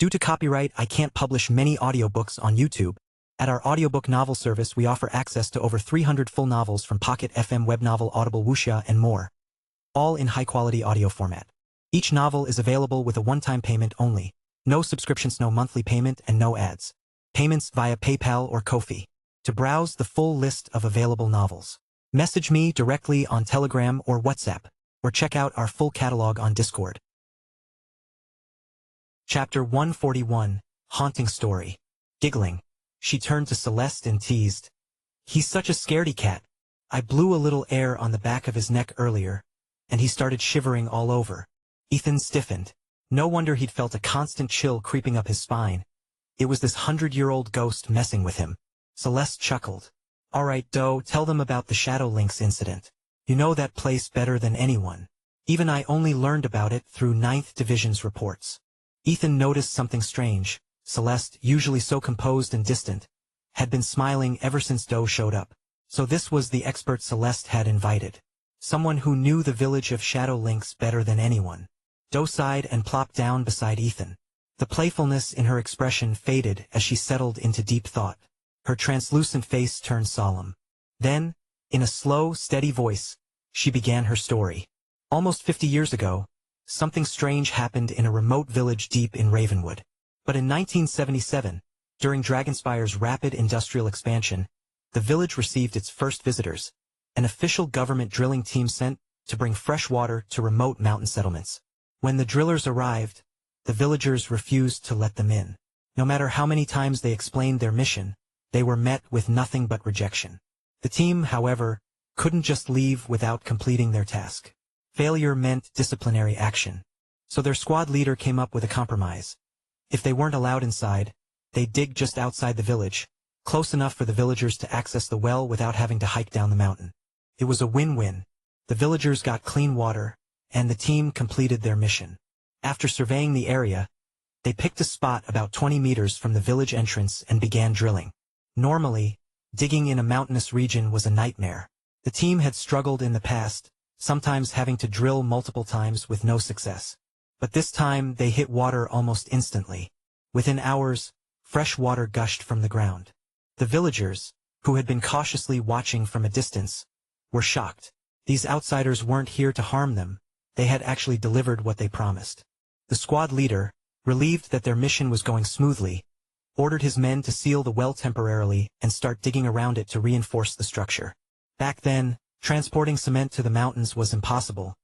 Due to copyright, I can't publish many audiobooks on YouTube. At our audiobook novel service, we offer access to over 300 full novels from Pocket FM, Webnovel, Audible, Wuxia, and more, all in high-quality audio format. Each novel is available with a one-time payment only. No subscriptions, no monthly payment, and no ads. Payments via PayPal or Ko-fi. To browse the full list of available novels, message me directly on Telegram or WhatsApp, or check out our full catalog on Discord. Chapter 141, Haunting Story. Giggling, she turned to Celeste and teased, "He's such a scaredy cat. I blew a little air on the back of his neck earlier, and he started shivering all over." Ethan stiffened. No wonder he'd felt a constant chill creeping up his spine. It was this 100-year-old ghost messing with him. Celeste chuckled. "All right, Doe, tell them about the Shadow Links incident. You know that place better than anyone. Even I only learned about it through 9th Division's reports." Ethan noticed something strange. Celeste, usually so composed and distant, had been smiling ever since Doe showed up. So this was the expert Celeste had invited. Someone who knew the village of Shadow Links better than anyone. Doe sighed and plopped down beside Ethan. The playfulness in her expression faded as she settled into deep thought. Her translucent face turned solemn. Then, in a slow, steady voice, she began her story. Almost 50 years ago, something strange happened in a remote village deep in Ravenwood. But in 1977, during Dragonspire's rapid industrial expansion, the village received its first visitors, an official government drilling team sent to bring fresh water to remote mountain settlements. When the drillers arrived, the villagers refused to let them in. No matter how many times they explained their mission, they were met with nothing but rejection. The team, however, couldn't just leave without completing their task. Failure meant disciplinary action. So their squad leader came up with a compromise. If they weren't allowed inside, they'd dig just outside the village, close enough for the villagers to access the well without having to hike down the mountain. It was a win-win. The villagers got clean water, and the team completed their mission. After surveying the area, they picked a spot about 20 meters from the village entrance and began drilling. Normally, digging in a mountainous region was a nightmare. The team had struggled in the past, sometimes having to drill multiple times with no success. But this time they hit water almost instantly. Within hours, fresh water gushed from the ground. The villagers, who had been cautiously watching from a distance, were shocked. These outsiders weren't here to harm them. They had actually delivered what they promised. The squad leader, relieved that their mission was going smoothly, ordered his men to seal the well temporarily and start digging around it to reinforce the structure. Back then, transporting cement to the mountains was impossible,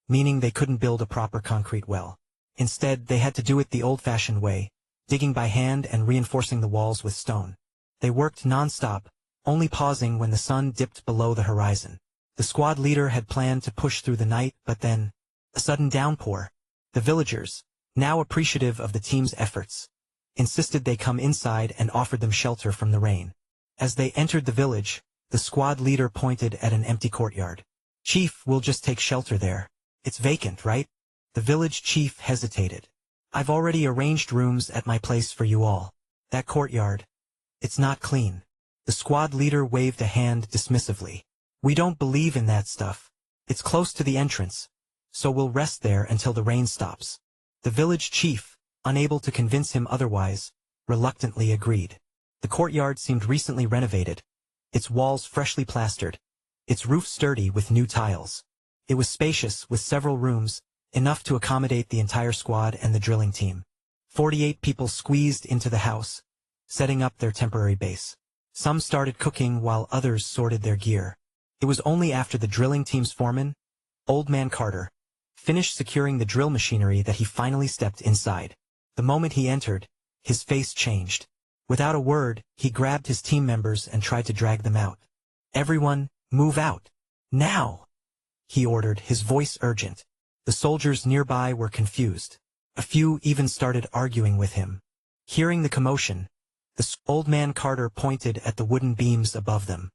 meaning they couldn't build a proper concrete well. Instead, they had to do it the old-fashioned way, digging by hand and reinforcing the walls with stone. They worked non-stop, only pausing when the sun dipped below the horizon. The squad leader had planned to push through the night, but then, a sudden downpour. The villagers, now appreciative of the team's efforts, insisted they come inside and offered them shelter from the rain. As they entered the village, the squad leader pointed at an empty courtyard. "Chief, we'll just take shelter there. It's vacant, right?" The village chief hesitated. "I've already arranged rooms at my place for you all. That courtyard, it's not clean." The squad leader waved a hand dismissively. "We don't believe in that stuff. It's close to the entrance, so we'll rest there until the rain stops." The village chief, unable to convince him otherwise, reluctantly agreed. The courtyard seemed recently renovated, its walls freshly plastered, its roof sturdy with new tiles. It was spacious with several rooms, enough to accommodate the entire squad and the drilling team. 48 people squeezed into the house, setting up their temporary base. Some started cooking while others sorted their gear. It was only after the drilling team's foreman, Old Man Carter, finished securing the drill machinery that he finally stepped inside. The moment he entered, his face changed. Without a word, he grabbed his team members and tried to drag them out. "Everyone, move out. Now!" he ordered, his voice urgent. The soldiers nearby were confused. A few even started arguing with him. Hearing the commotion, the Old Man Carter pointed at the wooden beams above them.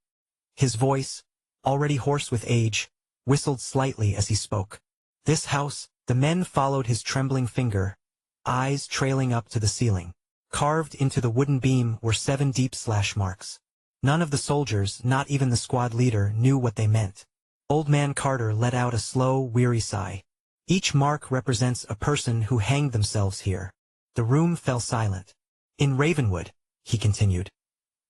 His voice, already hoarse with age, whistled slightly as he spoke. "This house," the men followed his trembling finger, eyes trailing up to the ceiling. Carved into the wooden beam were 7 deep slash marks. None of the soldiers, not even the squad leader, knew what they meant. Old Man Carter let out a slow, weary sigh. "Each mark represents a person who hanged themselves here. The room fell silent. In Ravenwood, he continued,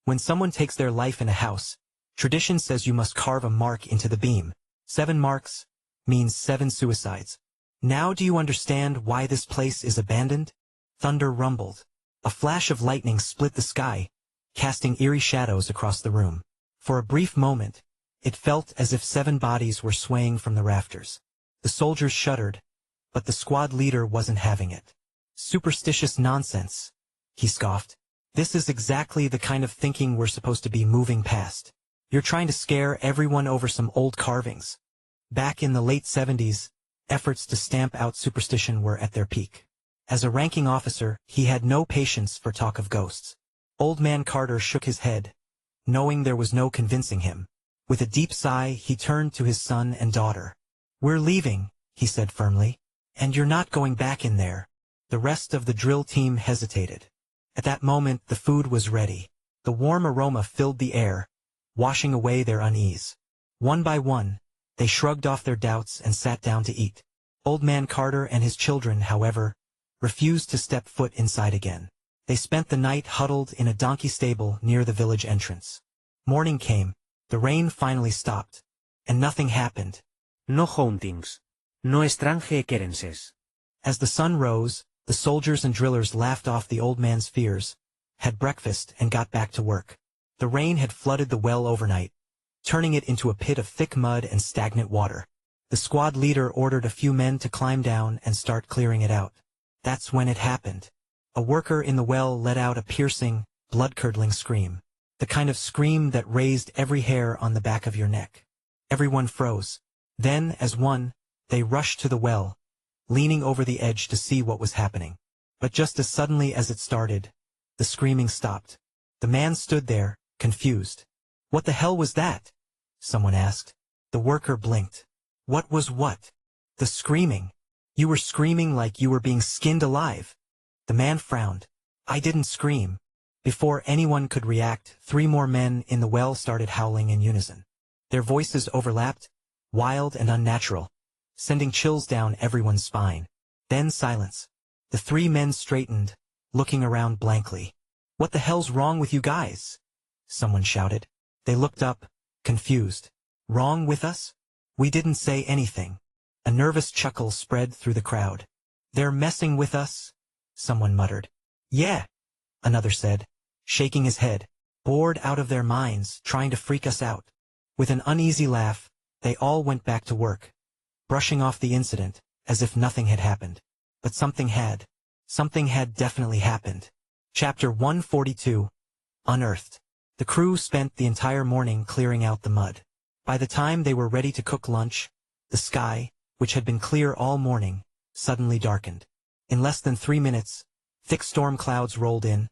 when someone takes their life in a house, tradition says you must carve a mark into the beam. 7 marks means 7 suicides. Now do you understand why this place is abandoned? Thunder rumbled. A flash of lightning split the sky, casting eerie shadows across the room. For a brief moment, it felt as if 7 bodies were swaying from the rafters. The soldiers shuddered, but the squad leader wasn't having it. Superstitious nonsense, he scoffed. This is exactly the kind of thinking we're supposed to be moving past. You're trying to scare everyone over some old carvings. Back in the late 70s, efforts to stamp out superstition were at their peak. As a ranking officer, he had no patience for talk of ghosts. Old Man Carter shook his head, knowing there was no convincing him. With a deep sigh, he turned to his son and daughter. We're leaving, he said firmly. And you're not going back in there. The rest of the drill team hesitated. At that moment, the food was ready. The warm aroma filled the air, washing away their unease. One by one, they shrugged off their doubts and sat down to eat. Old Man Carter and his children, however, refused to step foot inside again. They spent the night huddled in a donkey stable near the village entrance. Morning came, the rain finally stopped, and nothing happened. No hauntings. No strange occurrences. As the sun rose, the soldiers and drillers laughed off the old man's fears, had breakfast and got back to work. The rain had flooded the well overnight, turning it into a pit of thick mud and stagnant water. The squad leader ordered a few men to climb down and start clearing it out. That's when it happened. A worker in the well let out a piercing, blood-curdling scream. The kind of scream that raised every hair on the back of your neck. Everyone froze. Then, as one, they rushed to the well, leaning over the edge to see what was happening. But just as suddenly as it started, the screaming stopped. The man stood there, confused. What the hell was that? Someone asked. The worker blinked. What was what? The screaming. You were screaming like you were being skinned alive. The man frowned. I didn't scream. Before anyone could react, 3 more men in the well started howling in unison. Their voices overlapped, wild and unnatural, sending chills down everyone's spine. Then silence. The 3 men straightened, looking around blankly. What the hell's wrong with you guys? Someone shouted. They looked up, confused. Wrong with us? We didn't say anything. A nervous chuckle spread through the crowd. They're messing with us? Someone muttered. Yeah, another said, shaking his head. Bored out of their minds, trying to freak us out. With an uneasy laugh, they all went back to work, brushing off the incident, as if nothing had happened. But something had. Something had definitely happened. Chapter 142. Unearthed. The crew spent the entire morning clearing out the mud. By the time they were ready to cook lunch, the sky, which had been clear all morning, suddenly darkened. In less than 3 minutes, thick storm clouds rolled in,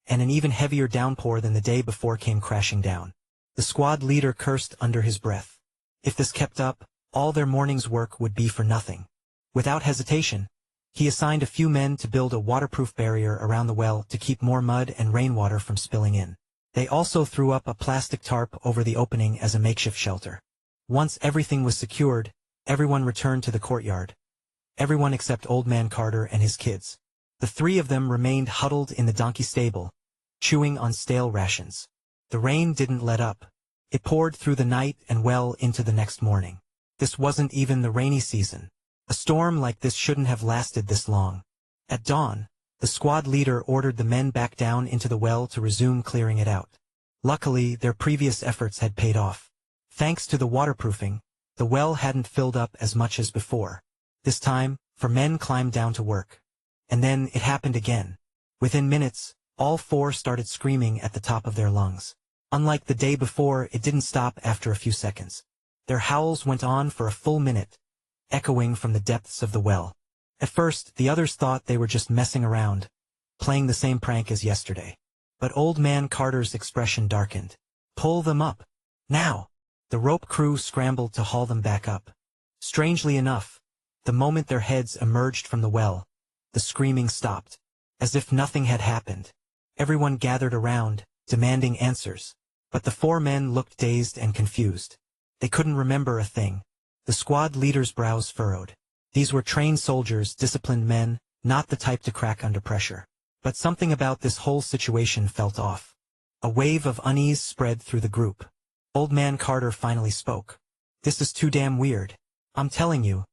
and an even heavier downpour than the day before came crashing down. The squad leader cursed under his breath. If this kept up, all their morning's work would be for nothing. Without hesitation, he assigned a few men to build a waterproof barrier around the well to keep more mud and rainwater from spilling in. They also threw up a plastic tarp over the opening as a makeshift shelter. Once everything was secured, everyone returned to the courtyard. Everyone except Old Man Carter and his kids. The 3 of them remained huddled in the donkey stable, chewing on stale rations. The rain didn't let up. It poured through the night and well into the next morning. This wasn't even the rainy season. A storm like this shouldn't have lasted this long. At dawn, the squad leader ordered the men back down into the well to resume clearing it out. Luckily, their previous efforts had paid off. Thanks to the waterproofing, the well hadn't filled up as much as before. This time, 4 men climbed down to work. And then it happened again. Within minutes, all 4 started screaming at the top of their lungs. Unlike the day before, it didn't stop after a few seconds. Their howls went on for a full minute, echoing from the depths of the well. At first, the others thought they were just messing around, playing the same prank as yesterday. But Old Man Carter's expression darkened. Pull them up. Now! The rope crew scrambled to haul them back up. Strangely enough, the moment their heads emerged from the well, the screaming stopped, as if nothing had happened. Everyone gathered around, demanding answers. But the 4 men looked dazed and confused. They couldn't remember a thing. The squad leader's brows furrowed. These were trained soldiers, disciplined men, not the type to crack under pressure. But something about this whole situation felt off. A wave of unease spread through the group. Old Man Carter finally spoke. "This is too damn weird. I'm telling you.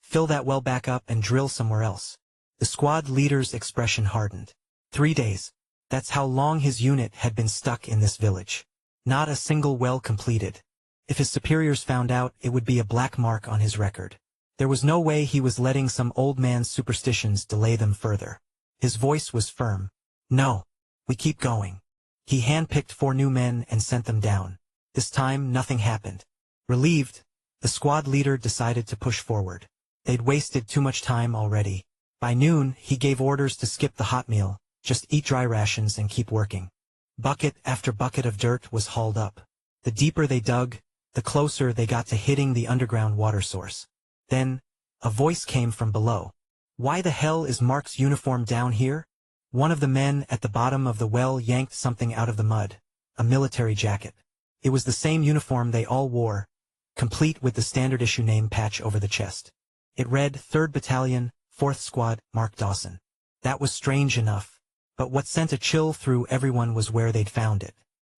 Fill that well back up and drill somewhere else." The squad leader's expression hardened. 3 days. That's how long his unit had been stuck in this village. Not a single well completed. If his superiors found out, it would be a black mark on his record. There was no way he was letting some old man's superstitions delay them further. His voice was firm. "No. We keep going." He handpicked 4 new men and sent them down. This time, nothing happened. Relieved, the squad leader decided to push forward. They'd wasted too much time already. By noon, he gave orders to skip the hot meal, just eat dry rations and keep working. Bucket after bucket of dirt was hauled up. The deeper they dug, the closer they got to hitting the underground water source. Then, a voice came from below. "Why the hell is Mark's uniform down here?" One of the men at the bottom of the well yanked something out of the mud, a military jacket. It was the same uniform they all wore, complete with the standard issue name patch over the chest. It read 3rd Battalion, 4th Squad, Mark Dawson. That was strange enough, but what sent a chill through everyone was where they'd found it.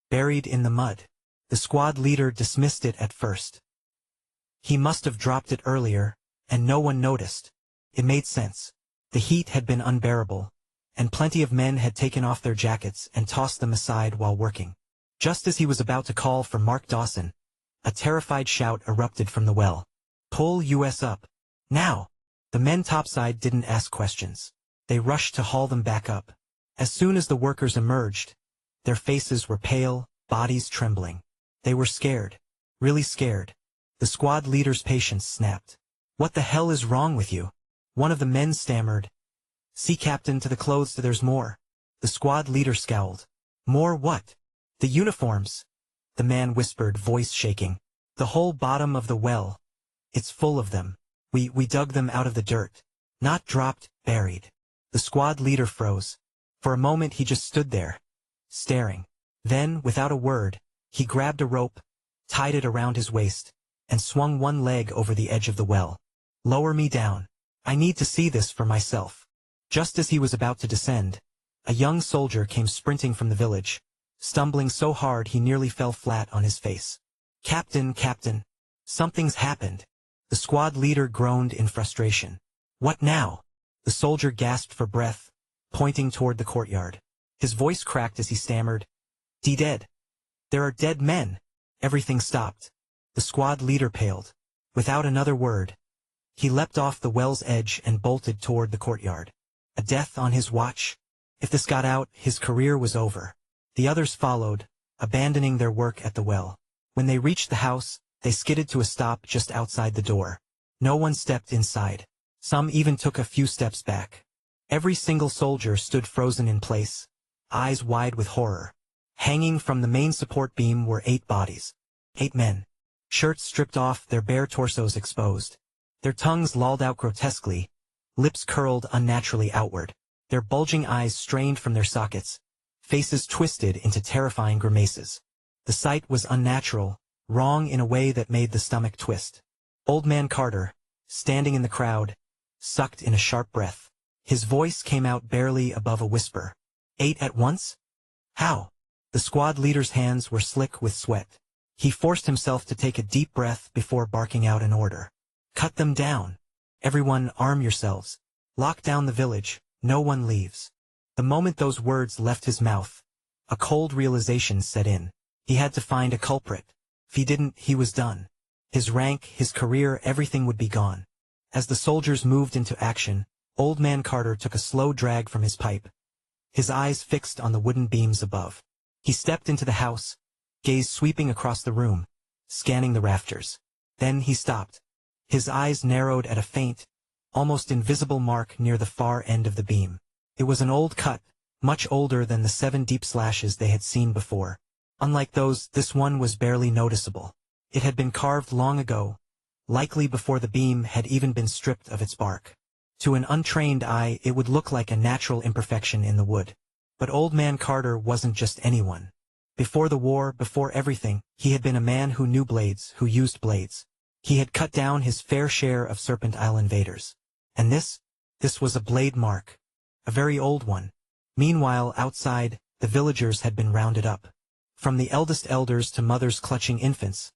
Buried in the mud. The squad leader dismissed it at first. He must have dropped it earlier, and no one noticed. It made sense. The heat had been unbearable, and plenty of men had taken off their jackets and tossed them aside while working. Just as he was about to call for Mark Dawson, a terrified shout erupted from the well. "Pull US up. Now!" The men topside didn't ask questions. They rushed to haul them back up. As soon as the workers emerged, their faces were pale, bodies trembling. They were scared. Really scared. The squad leader's patience snapped. "What the hell is wrong with you?" One of the men stammered. "See, Captain, to the clothes, there's more." The squad leader scowled. "More what?" "The uniforms," the man whispered, voice shaking. "The whole bottom of the well. It's full of them. We dug them out of the dirt. Not dropped, buried." The squad leader froze. For a moment he just stood there, staring. Then, without a word, he grabbed a rope, tied it around his waist, and swung one leg over the edge of the well. "Lower me down. I need to see this for myself." Just as he was about to descend, a young soldier came sprinting from the village, stumbling so hard he nearly fell flat on his face. Captain, something's happened." The squad leader groaned in frustration. "What now?" The soldier gasped for breath, pointing toward the courtyard. His voice cracked as he stammered, Dead. There are dead men." Everything stopped. The squad leader paled. Without another word, he leapt off the well's edge and bolted toward the courtyard. A death on his watch? If this got out, his career was over. The others followed, abandoning their work at the well. When they reached the house, they skidded to a stop just outside the door. No one stepped inside. Some even took a few steps back. Every single soldier stood frozen in place, eyes wide with horror. Hanging from the main support beam were 8 bodies. 8 men. Shirts stripped off, their bare torsos exposed. Their tongues lolled out grotesquely, lips curled unnaturally outward. Their bulging eyes strained from their sockets, faces twisted into terrifying grimaces. The sight was unnatural, wrong in a way that made the stomach twist. Old Man Carter, standing in the crowd, sucked in a sharp breath. His voice came out barely above a whisper. 8 at once? How? The squad leader's hands were slick with sweat. He forced himself to take a deep breath before barking out an order. Cut them down. Everyone, arm yourselves. Lock down the village. No one leaves. The moment those words left his mouth, a cold realization set in. He had to find a culprit. If he didn't, he was done. His rank, his career, everything would be gone. As the soldiers moved into action, Old Man Carter took a slow drag from his pipe, his eyes fixed on the wooden beams above. He stepped into the house, gaze sweeping across the room, scanning the rafters. Then he stopped. His eyes narrowed at a faint, almost invisible mark near the far end of the beam. It was an old cut, much older than the 7 deep slashes they had seen before. Unlike those, this one was barely noticeable. It had been carved long ago, likely before the beam had even been stripped of its bark. To an untrained eye, it would look like a natural imperfection in the wood. But Old Man Carter wasn't just anyone. Before the war, before everything, he had been a man who knew blades, who used blades. He had cut down his fair share of Serpent Isle invaders. And this? This was a blade mark. A very old one. Meanwhile, outside, the villagers had been rounded up. From the eldest elders to mothers clutching infants,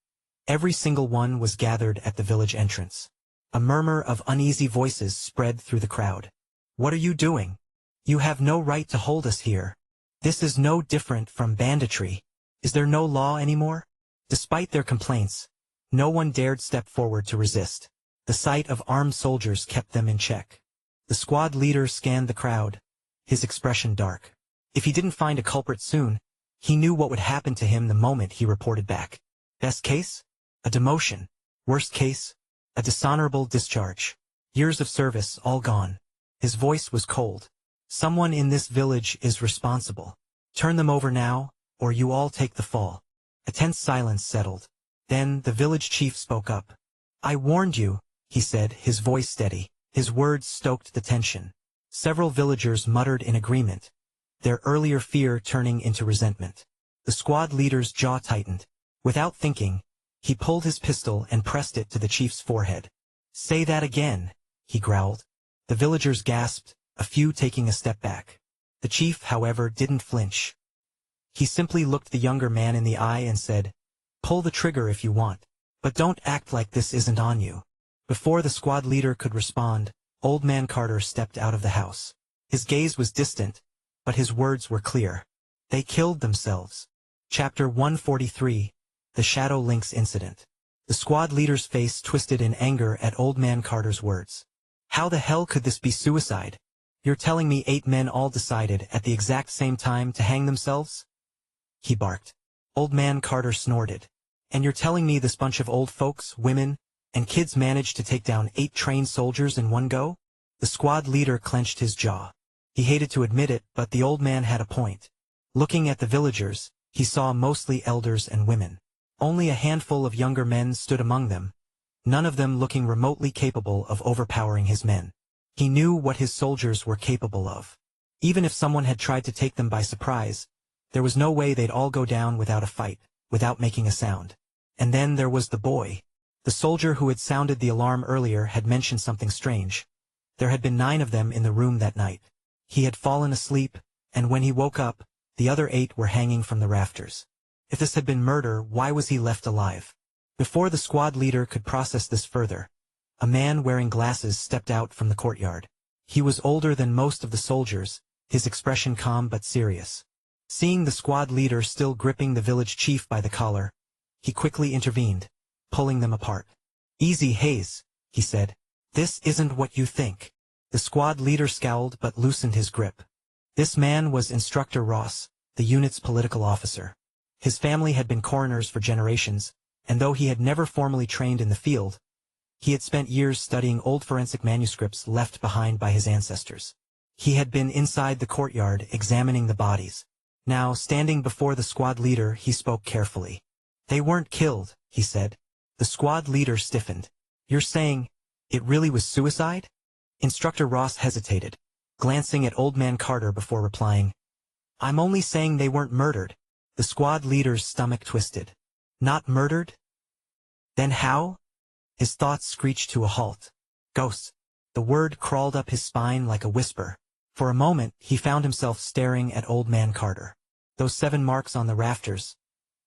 every single one was gathered at the village entrance. A murmur of uneasy voices spread through the crowd. "What are you doing? You have no right to hold us here. This is no different from banditry. Is there no law anymore?" Despite their complaints, no one dared step forward to resist. The sight of armed soldiers kept them in check. The squad leader scanned the crowd, his expression dark. If he didn't find a culprit soon, he knew what would happen to him the moment he reported back. Best case? A demotion. Worst case? A dishonorable discharge. Years of service all gone. His voice was cold. "Someone in this village is responsible. Turn them over now, or you all take the fall." A tense silence settled. Then the village chief spoke up. "I warned you," he said, his voice steady. His words stoked the tension. Several villagers muttered in agreement, their earlier fear turning into resentment. The squad leader's jaw tightened. Without thinking, he pulled his pistol and pressed it to the chief's forehead. "Say that again," he growled. The villagers gasped, a few taking a step back. The chief, however, didn't flinch. He simply looked the younger man in the eye and said, "Pull the trigger if you want, but don't act like this isn't on you." Before the squad leader could respond, Old Man Carter stepped out of the house. His gaze was distant, but his words were clear. They killed themselves. Chapter 143, The Shadow Links Incident. The squad leader's face twisted in anger at Old Man Carter's words. "How the hell could this be suicide? You're telling me 8 men all decided at the exact same time to hang themselves?" he barked. Old Man Carter snorted. "And you're telling me this bunch of old folks, women, and kids managed to take down 8 trained soldiers in one go?" The squad leader clenched his jaw. He hated to admit it, but the old man had a point. Looking at the villagers, he saw mostly elders and women. Only a handful of younger men stood among them, none of them looking remotely capable of overpowering his men. He knew what his soldiers were capable of. Even if someone had tried to take them by surprise, there was no way they'd all go down without a fight, without making a sound. And then there was the boy. The soldier who had sounded the alarm earlier had mentioned something strange. There had been 9 of them in the room that night. He had fallen asleep, and when he woke up, the other 8 were hanging from the rafters. If this had been murder, why was he left alive? Before the squad leader could process this further, a man wearing glasses stepped out from the courtyard. He was older than most of the soldiers, his expression calm but serious. Seeing the squad leader still gripping the village chief by the collar, he quickly intervened, pulling them apart. "Easy, Hayes," he said. "This isn't what you think." The squad leader scowled but loosened his grip. This man was Instructor Ross, the unit's political officer. His family had been coroners for generations, and though he had never formally trained in the field, he had spent years studying old forensic manuscripts left behind by his ancestors. He had been inside the courtyard examining the bodies. Now, standing before the squad leader, he spoke carefully. "They weren't killed," he said. The squad leader stiffened. "You're saying it really was suicide?" Instructor Ross hesitated, glancing at Old Man Carter before replying. "I'm only saying they weren't murdered." The squad leader's stomach twisted. "Not murdered? Then how?" His thoughts screeched to a halt. "Ghosts." The word crawled up his spine like a whisper. For a moment, he found himself staring at Old Man Carter. Those 7 marks on the rafters.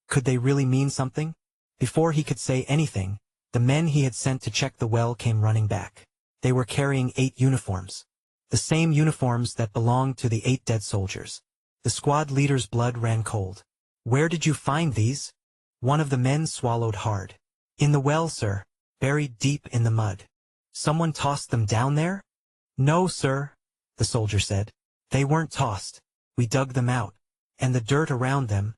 Could they really mean something? Before he could say anything, the men he had sent to check the well came running back. They were carrying 8 uniforms. The same uniforms that belonged to the 8 dead soldiers. The squad leader's blood ran cold. "Where did you find these?" One of the men swallowed hard. "In the well, sir. Buried deep in the mud." "Someone tossed them down there?" "No, sir," the soldier said. "They weren't tossed. We dug them out. And the dirt around them,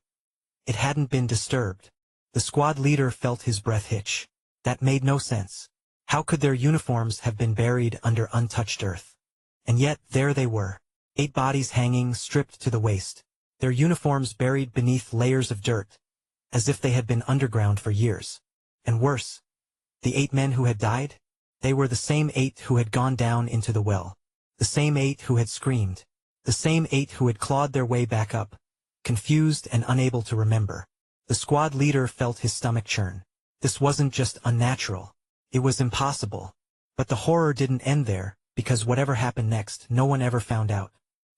it hadn't been disturbed." The squad leader felt his breath hitch. That made no sense. How could their uniforms have been buried under untouched earth? And yet, there they were. 8 bodies hanging, stripped to the waist. Their uniforms buried beneath layers of dirt, as if they had been underground for years. And worse, the 8 men who had died? They were the same 8 who had gone down into the well. The same 8 who had screamed. The same 8 who had clawed their way back up, confused and unable to remember. The squad leader felt his stomach churn. This wasn't just unnatural. It was impossible. But the horror didn't end there. because whatever happened next, no one ever found out.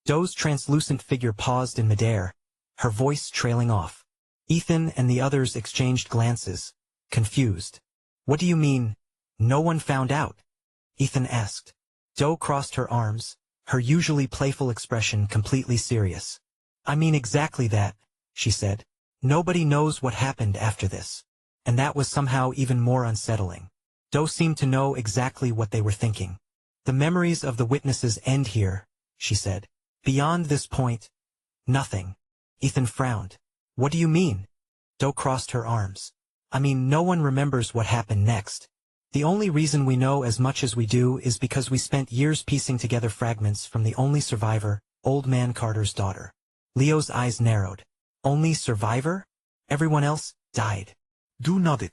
Doe's translucent figure paused in midair, her voice trailing off. Ethan and the others exchanged glances, confused. What do you mean, no one found out? Ethan asked. Doe crossed her arms, her usually playful expression completely serious. I mean exactly that, she said. Nobody knows what happened after this. And that was somehow even more unsettling. Doe seemed to know exactly what they were thinking. The memories of the witnesses end here, she said. Beyond this point, nothing. Ethan frowned. What do you mean? Doe crossed her arms. I mean, no one remembers what happened next. The only reason we know as much as we do is because we spent years piecing together fragments from the only survivor, Old Man Carter's daughter. Leo's eyes narrowed. Only survivor? Everyone else died. Doe nodded.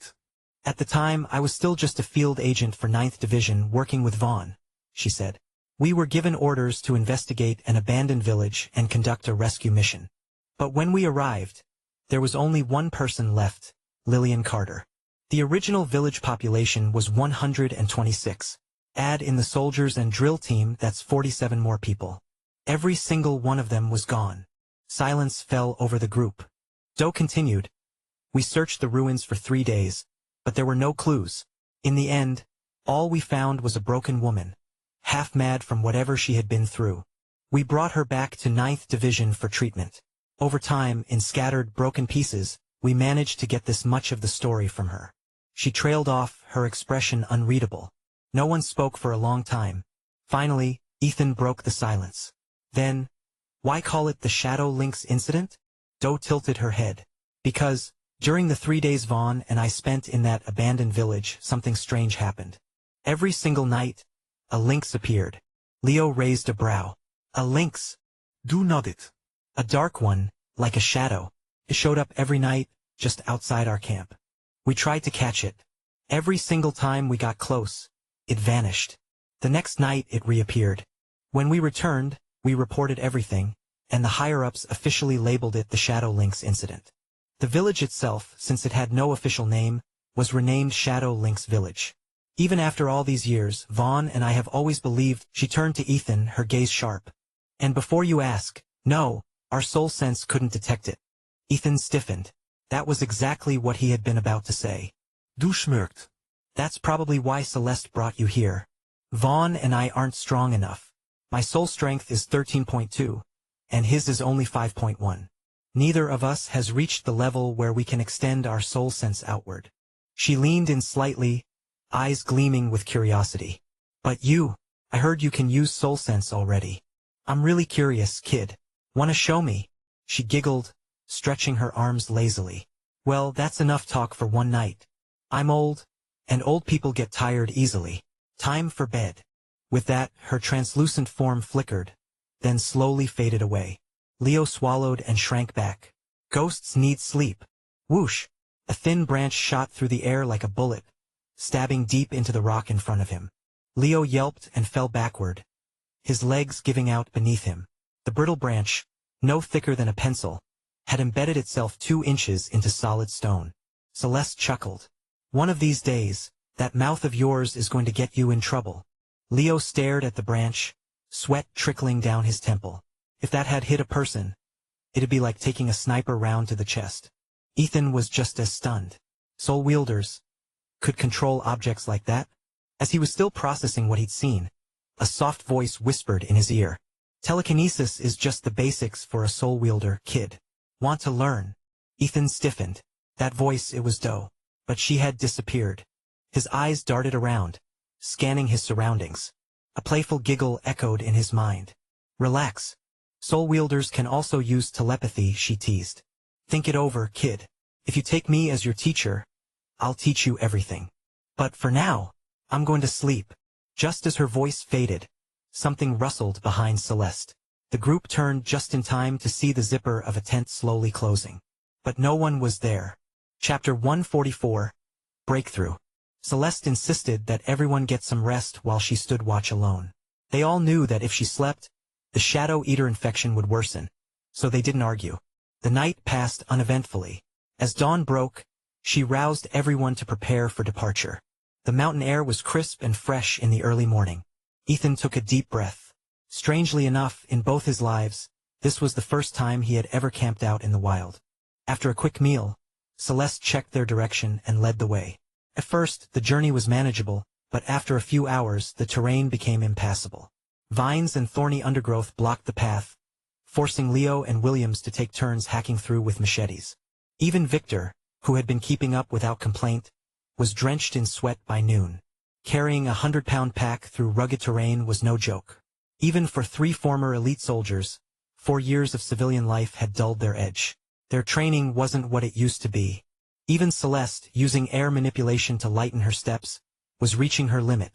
At the time, I was still just a field agent for 9th Division working with Vaughn, she said. We were given orders to investigate an abandoned village and conduct a rescue mission. But when we arrived, there was only one person left, Lillian Carter. The original village population was 126. Add in the soldiers and drill team, that's 47 more people. Every single one of them was gone. Silence fell over the group. Doe continued. We searched the ruins for 3 days, but there were no clues. In the end, all we found was a broken woman, half mad from whatever she had been through. We brought her back to 9th Division for treatment. Over time, in scattered, broken pieces, we managed to get this much of the story from her. She trailed off, her expression unreadable. No one spoke for a long time. Finally, Ethan broke the silence. Then, why call it the Shadow Links incident? Doe tilted her head. Because, during the 3 days Vaughn and I spent in that abandoned village, something strange happened. Every single night, a lynx appeared. Leo raised a brow. A lynx. Doe nodded. A dark one, like a shadow. It showed up every night, just outside our camp. We tried to catch it. Every single time we got close, it vanished. The next night it reappeared. When we returned, we reported everything, and the higher-ups officially labeled it the Shadow Links incident. The village itself, since it had no official name, was renamed Shadow Links Village. Even after all these years, Vaughn and I have always believed. She turned to Ethan, her gaze sharp. And before you ask, no, our soul sense couldn't detect it. Ethan stiffened. That was exactly what he had been about to say. Doe smirked. That's probably why Celeste brought you here. Vaughn and I aren't strong enough. My soul strength is 13.2, and his is only 5.1. Neither of us has reached the level where we can extend our soul sense outward. She leaned in slightly, eyes gleaming with curiosity. But you, I heard you can use soul sense already. I'm really curious, kid. Wanna show me? She giggled, stretching her arms lazily. Well, that's enough talk for one night. I'm old, and old people get tired easily. Time for bed. With that, her translucent form flickered, then slowly faded away. Leo swallowed and shrank back. Ghosts need sleep. Whoosh! A thin branch shot through the air like a bullet, stabbing deep into the rock in front of him. Leo yelped and fell backward, his legs giving out beneath him. The brittle branch, no thicker than a pencil, had embedded itself 2 inches into solid stone. Celeste chuckled. One of these days, that mouth of yours is going to get you in trouble. Leo stared at the branch, sweat trickling down his temple. If that had hit a person, it'd be like taking a sniper round to the chest. Ethan was just as stunned. Soul wielders could control objects like that? As he was still processing what he'd seen, a soft voice whispered in his ear. Telekinesis is just the basics for a soul wielder, kid. Want to learn? Ethan stiffened. That voice, it was Doe. But she had disappeared. His eyes darted around, scanning his surroundings. A playful giggle echoed in his mind. Relax. Soul wielders can also use telepathy, she teased. Think it over, kid. If you take me as your teacher, I'll teach you everything. But for now, I'm going to sleep. Just as her voice faded, something rustled behind Celeste. The group turned just in time to see the zipper of a tent slowly closing. But no one was there. Chapter 144, Breakthrough. Celeste insisted that everyone get some rest while she stood watch alone. They all knew that if she slept, the Shadow Eater infection would worsen, so they didn't argue. The night passed uneventfully. As dawn broke, she roused everyone to prepare for departure. The mountain air was crisp and fresh in the early morning. Ethan took a deep breath. Strangely enough, in both his lives, this was the first time he had ever camped out in the wild. After a quick meal, Celeste checked their direction and led the way. At first, the journey was manageable, but after a few hours the terrain became impassable. Vines and thorny undergrowth blocked the path, forcing Leo and Williams to take turns hacking through with machetes. Even Victor, who had been keeping up without complaint, was drenched in sweat by noon. Carrying a 100-pound pack through rugged terrain was no joke. Even for 3 former elite soldiers, 4 years of civilian life had dulled their edge. Their training wasn't what it used to be. Even Celeste, using air manipulation to lighten her steps, was reaching her limit,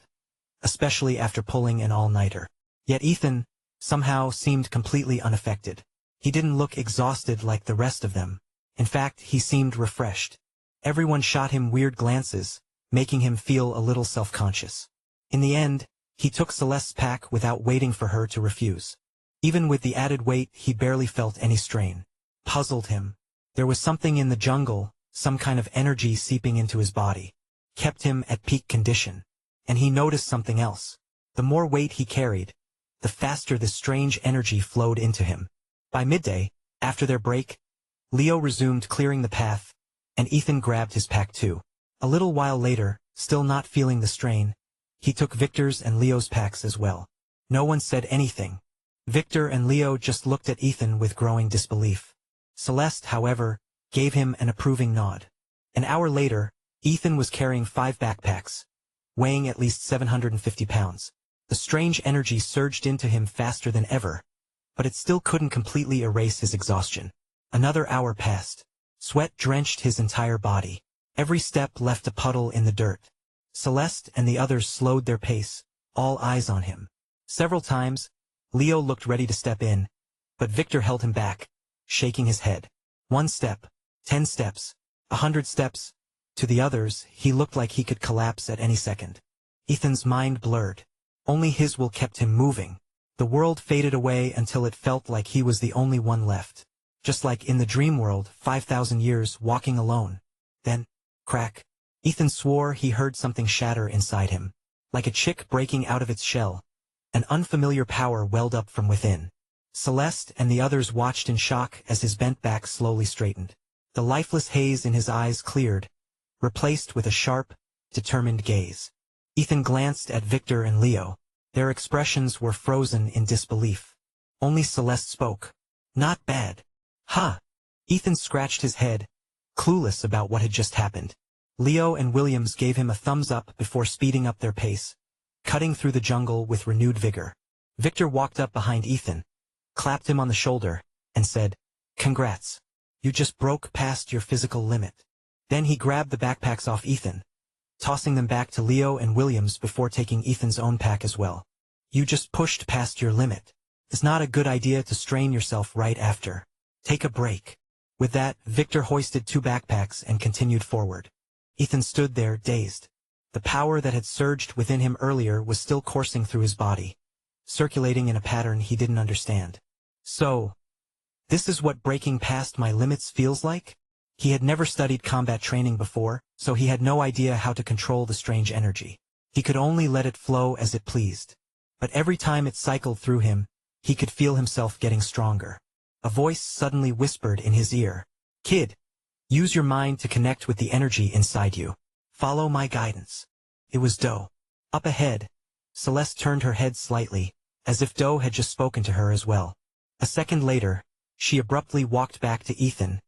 especially after pulling an all-nighter. Yet Ethan, somehow, seemed completely unaffected. He didn't look exhausted like the rest of them. In fact, he seemed refreshed. Everyone shot him weird glances, making him feel a little self-conscious. In the end, he took Celeste's pack without waiting for her to refuse. Even with the added weight, he barely felt any strain. Puzzled him. There was something in the jungle, some kind of energy seeping into his body. Kept him at peak condition. And he noticed something else. The more weight he carried, the faster this strange energy flowed into him. By midday, after their break, Leo resumed clearing the path, and Ethan grabbed his pack too. A little while later, still not feeling the strain, he took Victor's and Leo's packs as well. No one said anything. Victor and Leo just looked at Ethan with growing disbelief. Celeste, however, gave him an approving nod. An hour later, Ethan was carrying 5 backpacks, weighing at least 750 pounds. The strange energy surged into him faster than ever, but it still couldn't completely erase his exhaustion. Another hour passed. Sweat drenched his entire body. Every step left a puddle in the dirt. Celeste and the others slowed their pace, all eyes on him. Several times, Leo looked ready to step in, but Victor held him back, shaking his head. 1 step, 10 steps, 100 steps. To the others, he looked like he could collapse at any second. Ethan's mind blurred. Only his will kept him moving. The world faded away until it felt like he was the only one left. Just like in the dream world, 5,000 years walking alone. Then, crack. Ethan swore he heard something shatter inside him. Like a chick breaking out of its shell. An unfamiliar power welled up from within. Celeste and the others watched in shock as his bent back slowly straightened. The lifeless haze in his eyes cleared, replaced with a sharp, determined gaze. Ethan glanced at Victor and Leo. Their expressions were frozen in disbelief. Only Celeste spoke. Not bad. Ha! Ethan scratched his head, clueless about what had just happened. Leo and Williams gave him a thumbs up before speeding up their pace, cutting through the jungle with renewed vigor. Victor walked up behind Ethan, clapped him on the shoulder, and said, "Congrats. You just broke past your physical limit." Then he grabbed the backpacks off Ethan, tossing them back to Leo and Williams before taking Ethan's own pack as well. "You just pushed past your limit. It's not a good idea to strain yourself right after. Take a break." With that, Victor hoisted 2 backpacks and continued forward. Ethan stood there, dazed. The power that had surged within him earlier was still coursing through his body, circulating in a pattern he didn't understand. So, this is what breaking past my limits feels like? He had never studied combat training before, so he had no idea how to control the strange energy. He could only let it flow as it pleased. But every time it cycled through him, he could feel himself getting stronger. A voice suddenly whispered in his ear, "Kid, use your mind to connect with the energy inside you. Follow my guidance." It was Doe. Up ahead, Celeste turned her head slightly, as if Doe had just spoken to her as well. A second later, she abruptly walked back to Ethan,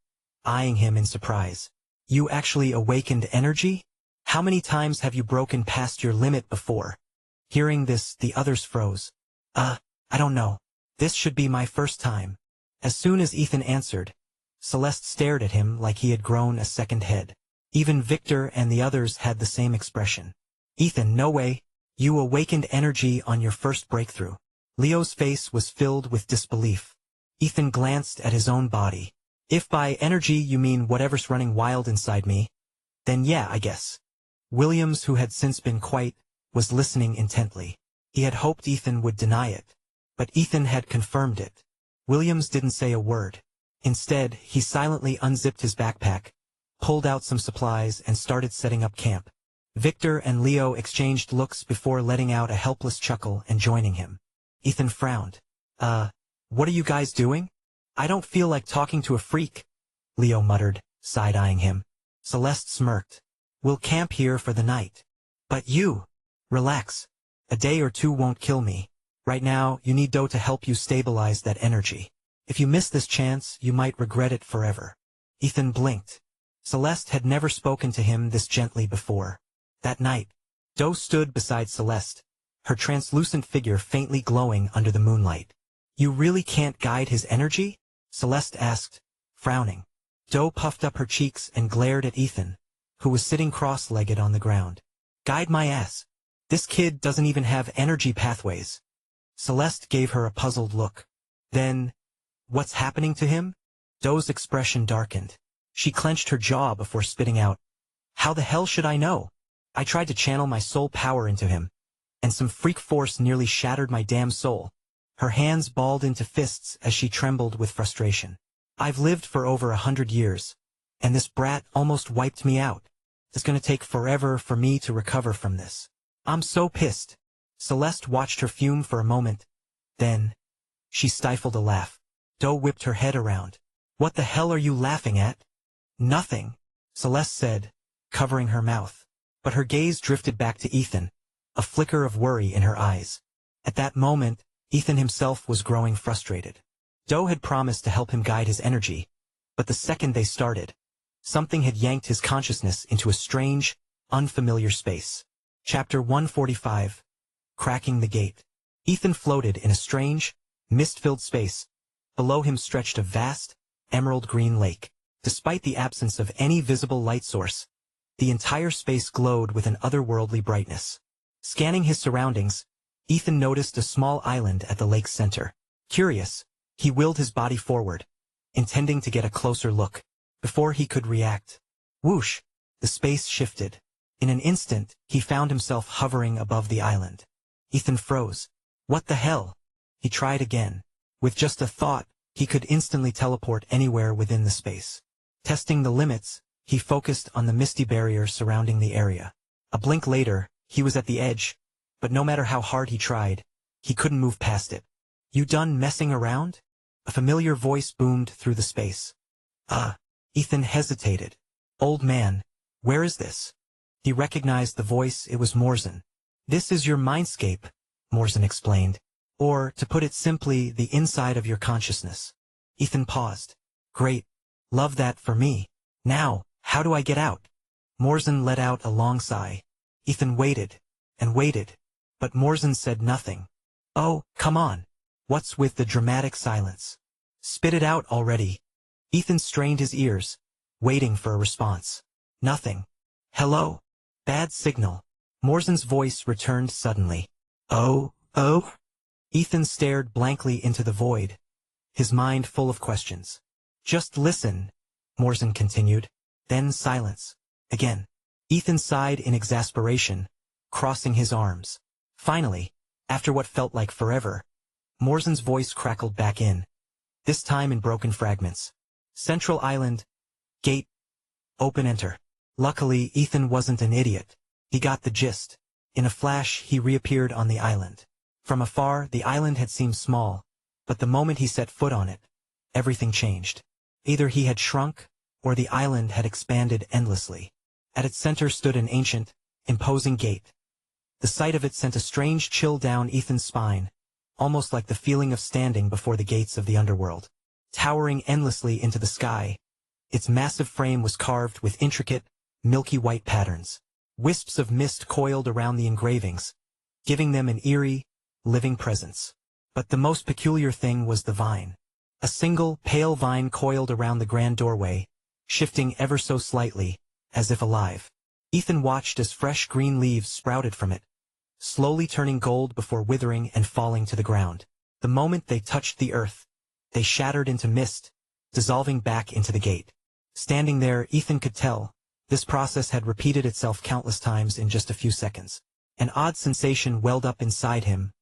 eyeing him in surprise. "You actually awakened energy? How many times have you broken past your limit before?" Hearing this, the others froze. I don't know. This should be my first time." As soon as Ethan answered, Celeste stared at him like he had grown a second head. Even Victor and the others had the same expression. "Ethan, no way. You awakened energy on your first breakthrough." Leo's face was filled with disbelief. Ethan glanced at his own body. "If by energy you mean whatever's running wild inside me, then yeah, I guess." Williams, who had since been quiet, was listening intently. He had hoped Ethan would deny it, but Ethan had confirmed it. Williams didn't say a word. Instead, he silently unzipped his backpack, pulled out some supplies and started setting up camp. Victor and Leo exchanged looks before letting out a helpless chuckle and joining him. Ethan frowned. What are you guys doing? I don't feel like talking to a freak, Leo muttered, side-eyeing him. Celeste smirked. We'll camp here for the night. But you, relax. A day or two won't kill me. Right now, you need dough to help you stabilize that energy. If you miss this chance, you might regret it forever. Ethan blinked. Celeste had never spoken to him this gently before. That night, Doe stood beside Celeste, her translucent figure faintly glowing under the moonlight. You really can't guide his energy? Celeste asked, frowning. Doe puffed up her cheeks and glared at Ethan, who was sitting cross-legged on the ground. Guide my ass. This kid doesn't even have energy pathways. Celeste gave her a puzzled look. Then, what's happening to him? Doe's expression darkened. She clenched her jaw before spitting out. How the hell should I know? I tried to channel my soul power into him, and some freak force nearly shattered my damn soul. Her hands balled into fists as she trembled with frustration. I've lived for over 100 years, and this brat almost wiped me out. It's gonna take forever for me to recover from this. I'm so pissed. Celeste watched her fume for a moment. Then, she stifled a laugh. Doe whipped her head around. What the hell are you laughing at? Nothing, Celeste said, covering her mouth. But her gaze drifted back to Ethan, a flicker of worry in her eyes. At that moment, Ethan himself was growing frustrated. Doe had promised to help him guide his energy, but the second they started, something had yanked his consciousness into a strange, unfamiliar space. Chapter 145. Cracking the Gate. Ethan floated in a strange, mist-filled space. Below him stretched a vast, emerald-green lake. Despite the absence of any visible light source, the entire space glowed with an otherworldly brightness. Scanning his surroundings, Ethan noticed a small island at the lake's center. Curious, he willed his body forward, intending to get a closer look. Before he could react, whoosh, the space shifted. In an instant, he found himself hovering above the island. Ethan froze. What the hell? He tried again. With just a thought, he could instantly teleport anywhere within the space. Testing the limits, he focused on the misty barrier surrounding the area. A blink later, he was at the edge, but no matter how hard he tried, he couldn't move past it. You done messing around? A familiar voice boomed through the space. Ethan hesitated. Old man, where is this? He recognized the voice. It was Morzin. This is your mindscape, Morzin explained. Or, to put it simply, the inside of your consciousness. Ethan paused. Great. Love that for me. Now, how do I get out? Morzin let out a long sigh. Ethan waited, and waited, but Morzin said nothing. Oh, come on. What's with the dramatic silence? Spit it out already. Ethan strained his ears, waiting for a response. Nothing. Hello? Bad signal. Morzin's voice returned suddenly. Oh? Ethan stared blankly into the void, his mind full of questions. Just listen, Morzin continued. Then silence. Again. Ethan sighed in exasperation, crossing his arms. Finally, after what felt like forever, Morzin's voice crackled back in, this time in broken fragments. Central Island. Gate. Open enter. Luckily, Ethan wasn't an idiot. He got the gist. In a flash, he reappeared on the island. From afar, the island had seemed small, but the moment he set foot on it, everything changed. Either he had shrunk, or the island had expanded endlessly. At its center stood an ancient, imposing gate. The sight of it sent a strange chill down Ethan's spine, almost like the feeling of standing before the gates of the underworld. Towering endlessly into the sky, its massive frame was carved with intricate, milky white patterns. Wisps of mist coiled around the engravings, giving them an eerie, living presence. But the most peculiar thing was the vine. A single, pale vine coiled around the grand doorway, shifting ever so slightly, as if alive. Ethan watched as fresh green leaves sprouted from it, slowly turning gold before withering and falling to the ground. The moment they touched the earth, they shattered into mist, dissolving back into the gate. Standing there, Ethan could tell, this process had repeated itself countless times in just a few seconds. An odd sensation welled up inside him,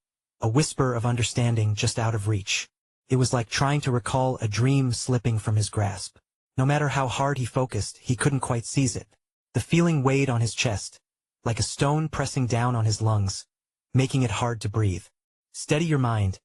a whisper of understanding just out of reach. It was like trying to recall a dream slipping from his grasp. No matter how hard he focused, he couldn't quite seize it. The feeling weighed on his chest, like a stone pressing down on his lungs, making it hard to breathe. Steady your mind.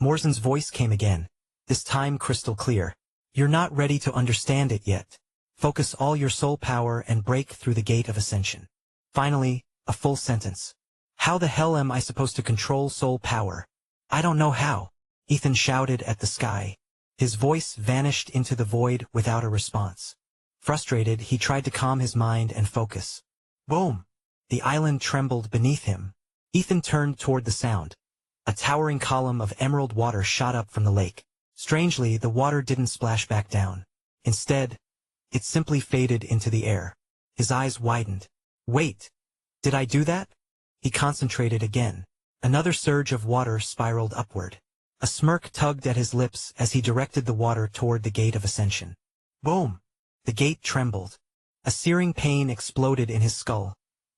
Morzen's voice came again, this time crystal clear. You're not ready to understand it yet. Focus all your soul power and break through the gate of ascension. Finally, a full sentence. How the hell am I supposed to control soul power? I don't know how, Ethan shouted at the sky. His voice vanished into the void without a response. Frustrated, he tried to calm his mind and focus. Boom! The island trembled beneath him. Ethan turned toward the sound. A towering column of emerald water shot up from the lake. Strangely, the water didn't splash back down. Instead, it simply faded into the air. His eyes widened. Wait! Did I do that? He concentrated again. Another surge of water spiraled upward. A smirk tugged at his lips as he directed the water toward the gate of ascension. Boom! The gate trembled. A searing pain exploded in his skull,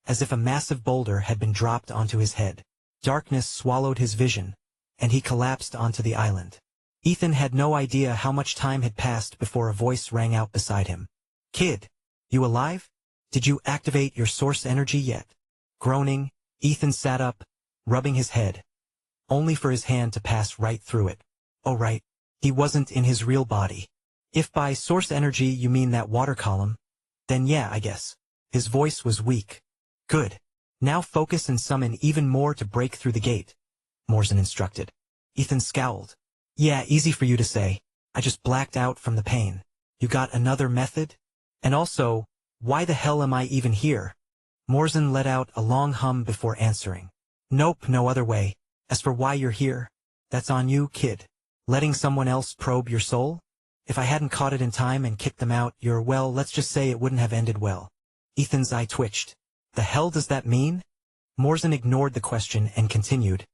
as if a massive boulder had been dropped onto his head. Darkness swallowed his vision, and he collapsed onto the island. Ethan had no idea how much time had passed before a voice rang out beside him. Kid, you alive? Did you activate your source energy yet? Groaning, Ethan sat up, rubbing his head, only for his hand to pass right through it. Oh right, he wasn't in his real body. If by source energy you mean that water column, then yeah, I guess. His voice was weak. Good. Now focus and summon even more to break through the gate, Morzen instructed. Ethan scowled. Yeah, easy for you to say. I just blacked out from the pain. You got another method? And also, why the hell am I even here? Morzen let out a long hum before answering. Nope, no other way. As for why you're here, that's on you, kid. Letting someone else probe your soul? If I hadn't caught it in time and kicked them out, well, let's just say it wouldn't have ended well. Ethan's eye twitched. The hell does that mean? Morzen ignored the question and continued.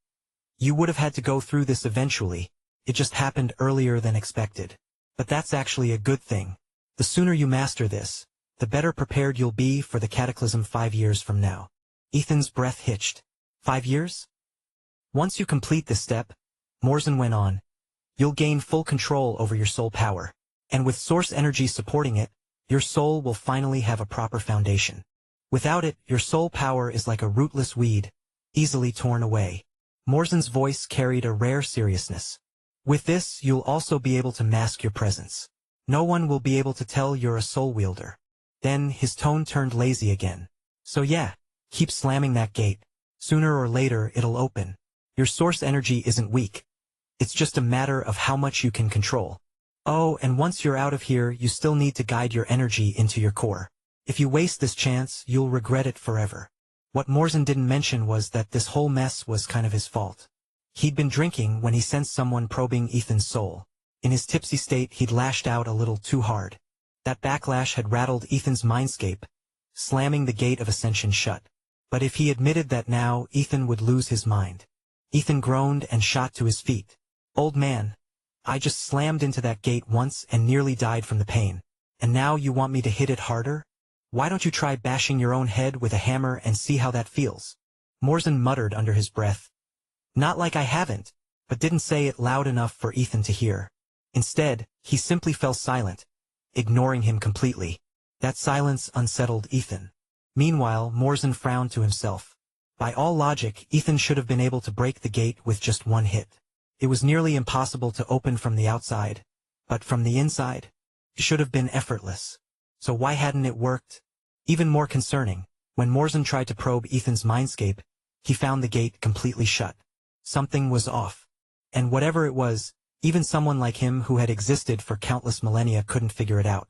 You would have had to go through this eventually. It just happened earlier than expected. But that's actually a good thing. The sooner you master this, the better prepared you'll be for the cataclysm 5 years from now. Ethan's breath hitched. 5 years? Once you complete this step, Morzen went on, you'll gain full control over your soul power. And with source energy supporting it, your soul will finally have a proper foundation. Without it, your soul power is like a rootless weed, easily torn away. Morzen's voice carried a rare seriousness. With this, you'll also be able to mask your presence. No one will be able to tell you're a soul wielder. Then his tone turned lazy again. So yeah, keep slamming that gate. Sooner or later, it'll open. Your source energy isn't weak. It's just a matter of how much you can control. Oh, and once you're out of here, you still need to guide your energy into your core. If you waste this chance, you'll regret it forever. What Morzen didn't mention was that this whole mess was kind of his fault. He'd been drinking when he sensed someone probing Ethan's soul. In his tipsy state, he'd lashed out a little too hard. That backlash had rattled Ethan's mindscape, slamming the gate of ascension shut. But if he admitted that now, Ethan would lose his mind. Ethan groaned and shot to his feet. Old man, I just slammed into that gate once and nearly died from the pain. And now you want me to hit it harder? Why don't you try bashing your own head with a hammer and see how that feels? Morzen muttered under his breath. Not like I haven't, but didn't say it loud enough for Ethan to hear. Instead, he simply fell silent, ignoring him completely. That silence unsettled Ethan. Meanwhile, Morzen frowned to himself. By all logic, Ethan should have been able to break the gate with just one hit. It was nearly impossible to open from the outside, but from the inside, it should have been effortless. So why hadn't it worked? Even more concerning, when Morzen tried to probe Ethan's mindscape, he found the gate completely shut. Something was off. And whatever it was, even someone like him who had existed for countless millennia couldn't figure it out.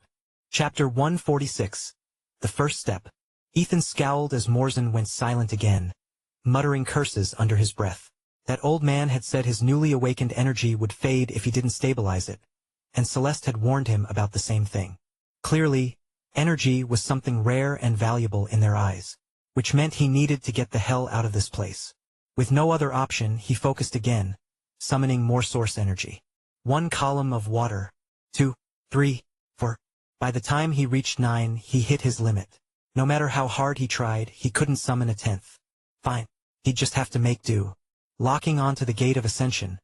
Chapter 146. The First Step. Ethan scowled as Morzen went silent again, muttering curses under his breath. That old man had said his newly awakened energy would fade if he didn't stabilize it, and Celeste had warned him about the same thing. Clearly, energy was something rare and valuable in their eyes, which meant he needed to get the hell out of this place. With no other option, he focused again, summoning more source energy. 1 column of water. 2, 3, 4. By the time he reached 9, he hit his limit. No matter how hard he tried, he couldn't summon a 10th. Fine. He'd just have to make do. Locking onto the gate of ascension,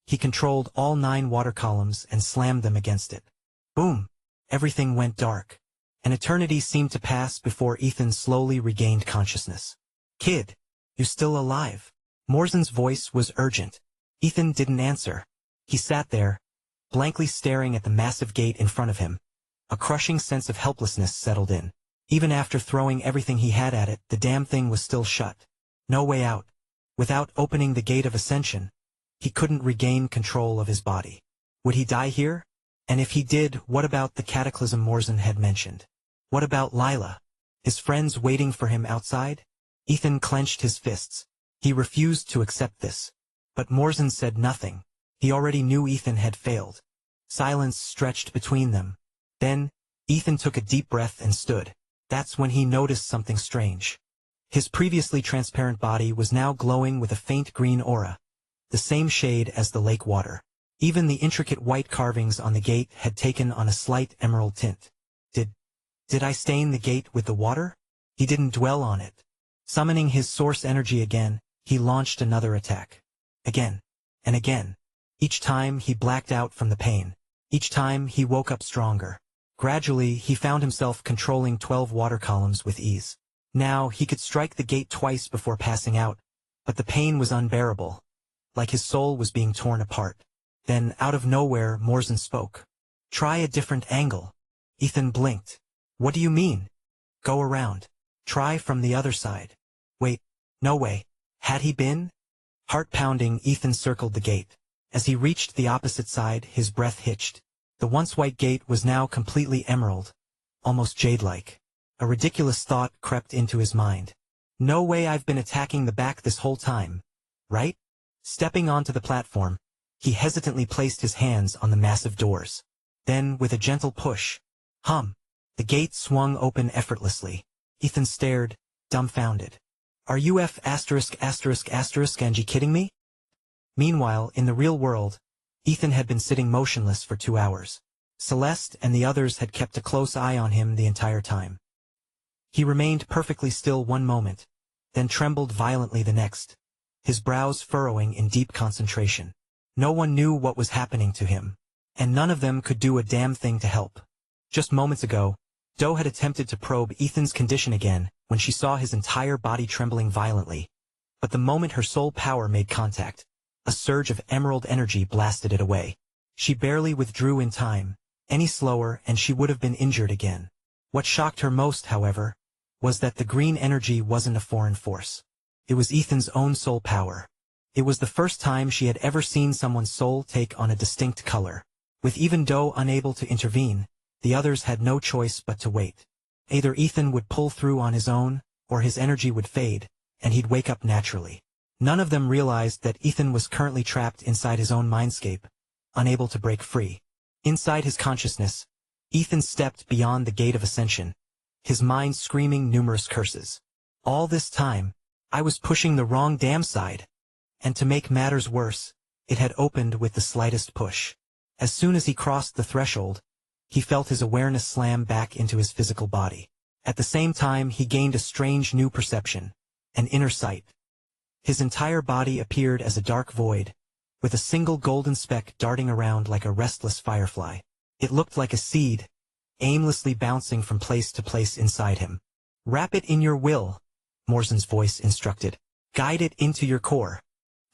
he controlled all 9 water columns and slammed them against it. Boom! Everything went dark. An eternity seemed to pass before Ethan slowly regained consciousness. "Kid, you still alive?" Morzen's voice was urgent. Ethan didn't answer. He sat there, blankly staring at the massive gate in front of him. A crushing sense of helplessness settled in. Even after throwing everything he had at it, the damn thing was still shut. No way out. Without opening the gate of ascension, he couldn't regain control of his body. Would he die here? And if he did, what about the cataclysm Morzen had mentioned? What about Lila? His friends waiting for him outside? Ethan clenched his fists. He refused to accept this. But Morzen said nothing. He already knew Ethan had failed. Silence stretched between them. Then, Ethan took a deep breath and stood. That's when he noticed something strange. His previously transparent body was now glowing with a faint green aura, the same shade as the lake water. Even the intricate white carvings on the gate had taken on a slight emerald tint. Did I stain the gate with the water? He didn't dwell on it. Summoning his source energy again, he launched another attack. Again. And again. Each time he blacked out from the pain. Each time he woke up stronger. Gradually, he found himself controlling 12 water columns with ease. Now, he could strike the gate twice before passing out, but the pain was unbearable, like his soul was being torn apart. Then, out of nowhere, Morzen spoke. "Try a different angle." Ethan blinked. "What do you mean?" "Go around. Try from the other side." Wait, no way. Had he been? Heart pounding, Ethan circled the gate. As he reached the opposite side, his breath hitched. The once white gate was now completely emerald, almost jade-like. A ridiculous thought crept into his mind. No way I've been attacking the back this whole time, right? Stepping onto the platform, he hesitantly placed his hands on the massive doors. Then, with a gentle push, the gate swung open effortlessly. Ethan stared, dumbfounded. "Are you Angie kidding me?" Meanwhile, in the real world, Ethan had been sitting motionless for 2 hours. Celeste and the others had kept a close eye on him the entire time. He remained perfectly still one moment, then trembled violently the next, his brows furrowing in deep concentration. No one knew what was happening to him, and none of them could do a damn thing to help. Just moments ago, Doe had attempted to probe Ethan's condition again when she saw his entire body trembling violently. But the moment her soul power made contact, a surge of emerald energy blasted it away. She barely withdrew in time. Any slower and she would have been injured again. What shocked her most, however, was that the green energy wasn't a foreign force. It was Ethan's own soul power. It was the first time she had ever seen someone's soul take on a distinct color. With even Doe unable to intervene, the others had no choice but to wait. Either Ethan would pull through on his own, or his energy would fade, and he'd wake up naturally. None of them realized that Ethan was currently trapped inside his own mindscape, unable to break free. Inside his consciousness, Ethan stepped beyond the gate of ascension, his mind screaming numerous curses. All this time, I was pushing the wrong damn side. And to make matters worse, it had opened with the slightest push. As soon as he crossed the threshold, he felt his awareness slam back into his physical body. At the same time, he gained a strange new perception, an inner sight. His entire body appeared as a dark void, with a single golden speck darting around like a restless firefly. It looked like a seed, aimlessly bouncing from place to place inside him. "Wrap it in your will," Morzen's voice instructed. "Guide it into your core."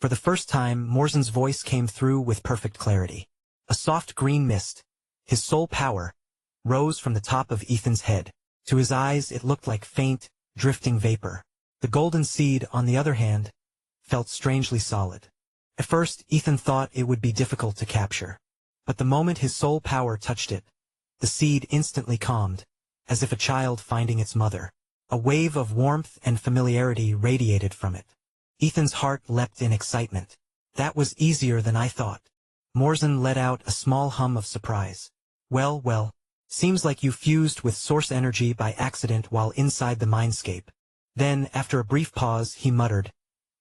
For the first time, Morzen's voice came through with perfect clarity. A soft green mist, his soul power, rose from the top of Ethan's head. To his eyes it looked like faint, drifting vapor. The golden seed, on the other hand, felt strangely solid. At first, Ethan thought it would be difficult to capture. But the moment his soul power touched it, the seed instantly calmed, as if a child finding its mother. A wave of warmth and familiarity radiated from it. Ethan's heart leapt in excitement. "That was easier than I thought." Morzen let out a small hum of surprise. Well, seems like you fused with source energy by accident while inside the mindscape." Then, after a brief pause, he muttered,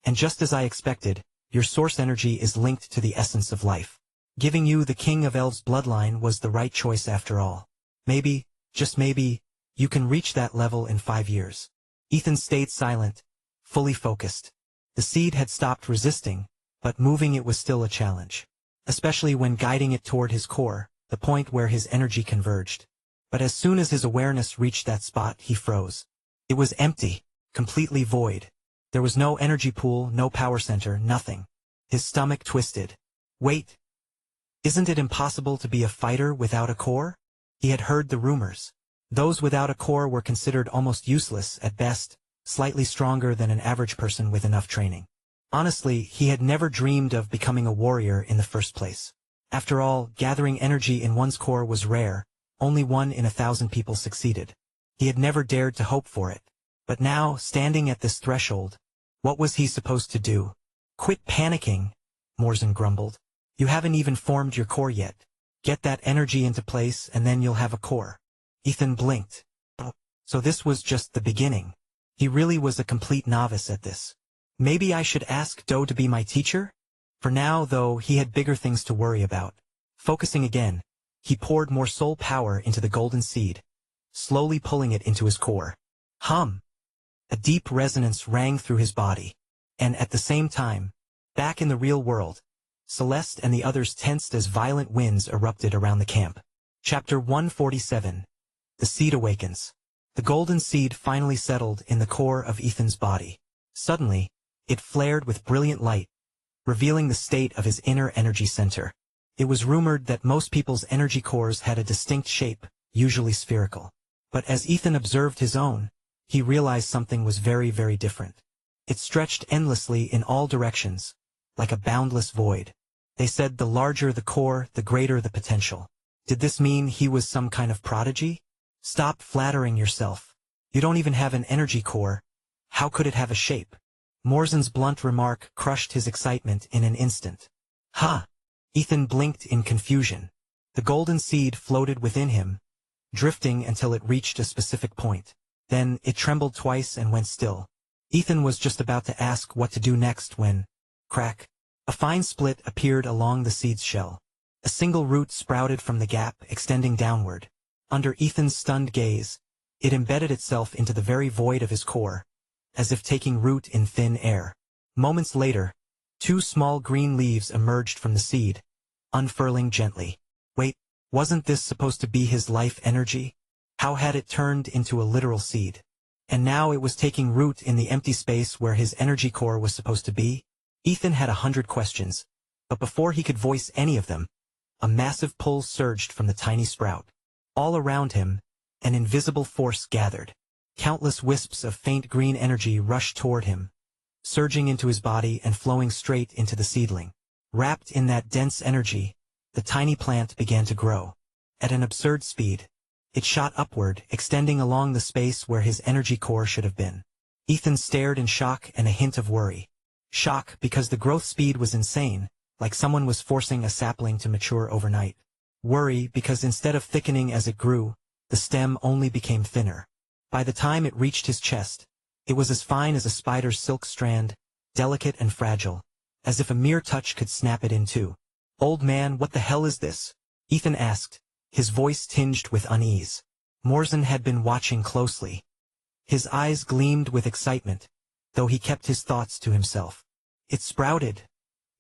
"And just as I expected, your source energy is linked to the essence of life. Giving you the King of Elves bloodline was the right choice after all. Maybe, just maybe, you can reach that level in 5 years." Ethan stayed silent, fully focused. The seed had stopped resisting, but moving it was still a challenge. Especially when guiding it toward his core, the point where his energy converged. But as soon as his awareness reached that spot, he froze. It was empty, completely void. There was no energy pool, no power center, nothing. His stomach twisted. Wait. Isn't it impossible to be a fighter without a core? He had heard the rumors. Those without a core were considered almost useless at best, slightly stronger than an average person with enough training. Honestly, he had never dreamed of becoming a warrior in the first place. After all, gathering energy in one's core was rare, only 1 in 1,000 people succeeded. He had never dared to hope for it. But now, standing at this threshold, what was he supposed to do? Quit panicking, Morzin grumbled. You haven't even formed your core yet. Get that energy into place and then you'll have a core. Ethan blinked. So this was just the beginning. He really was a complete novice at this. Maybe I should ask Do to be my teacher? For now, though, he had bigger things to worry about. Focusing again, he poured more soul power into the golden seed, slowly pulling it into his core. Hum! A deep resonance rang through his body. And at the same time, back in the real world, Celeste and the others tensed as violent winds erupted around the camp. Chapter 147. The Seed Awakens. The golden seed finally settled in the core of Ethan's body. Suddenly, it flared with brilliant light, revealing the state of his inner energy center. It was rumored that most people's energy cores had a distinct shape, usually spherical. But as Ethan observed his own, he realized something was very, very different. It stretched endlessly in all directions, like a boundless void. They said the larger the core, the greater the potential. Did this mean he was some kind of prodigy? Stop flattering yourself. You don't even have an energy core. How could it have a shape? Morzin's blunt remark crushed his excitement in an instant. Ha! Ethan blinked in confusion. The golden seed floated within him, drifting until it reached a specific point. Then it trembled twice and went still. Ethan was just about to ask what to do next when, crack, a fine split appeared along the seed's shell. A single root sprouted from the gap, extending downward. Under Ethan's stunned gaze, it embedded itself into the very void of his core, as if taking root in thin air. Moments later, 2 small green leaves emerged from the seed, unfurling gently. Wait, wasn't this supposed to be his life energy? How had it turned into a literal seed? And now it was taking root in the empty space where his energy core was supposed to be? Ethan had 100 questions, but before he could voice any of them, a massive pull surged from the tiny sprout. All around him, an invisible force gathered. Countless wisps of faint green energy rushed toward him, surging into his body and flowing straight into the seedling. Wrapped in that dense energy, the tiny plant began to grow. At an absurd speed, it shot upward, extending along the space where his energy core should have been. Ethan stared in shock and a hint of worry. Shock because the growth speed was insane, like someone was forcing a sapling to mature overnight. Worry because instead of thickening as it grew, the stem only became thinner. By the time it reached his chest, it was as fine as a spider's silk strand, delicate and fragile, as if a mere touch could snap it in two. "Old man, what the hell is this?" Ethan asked, his voice tinged with unease. Morzin had been watching closely. His eyes gleamed with excitement, though he kept his thoughts to himself. It sprouted.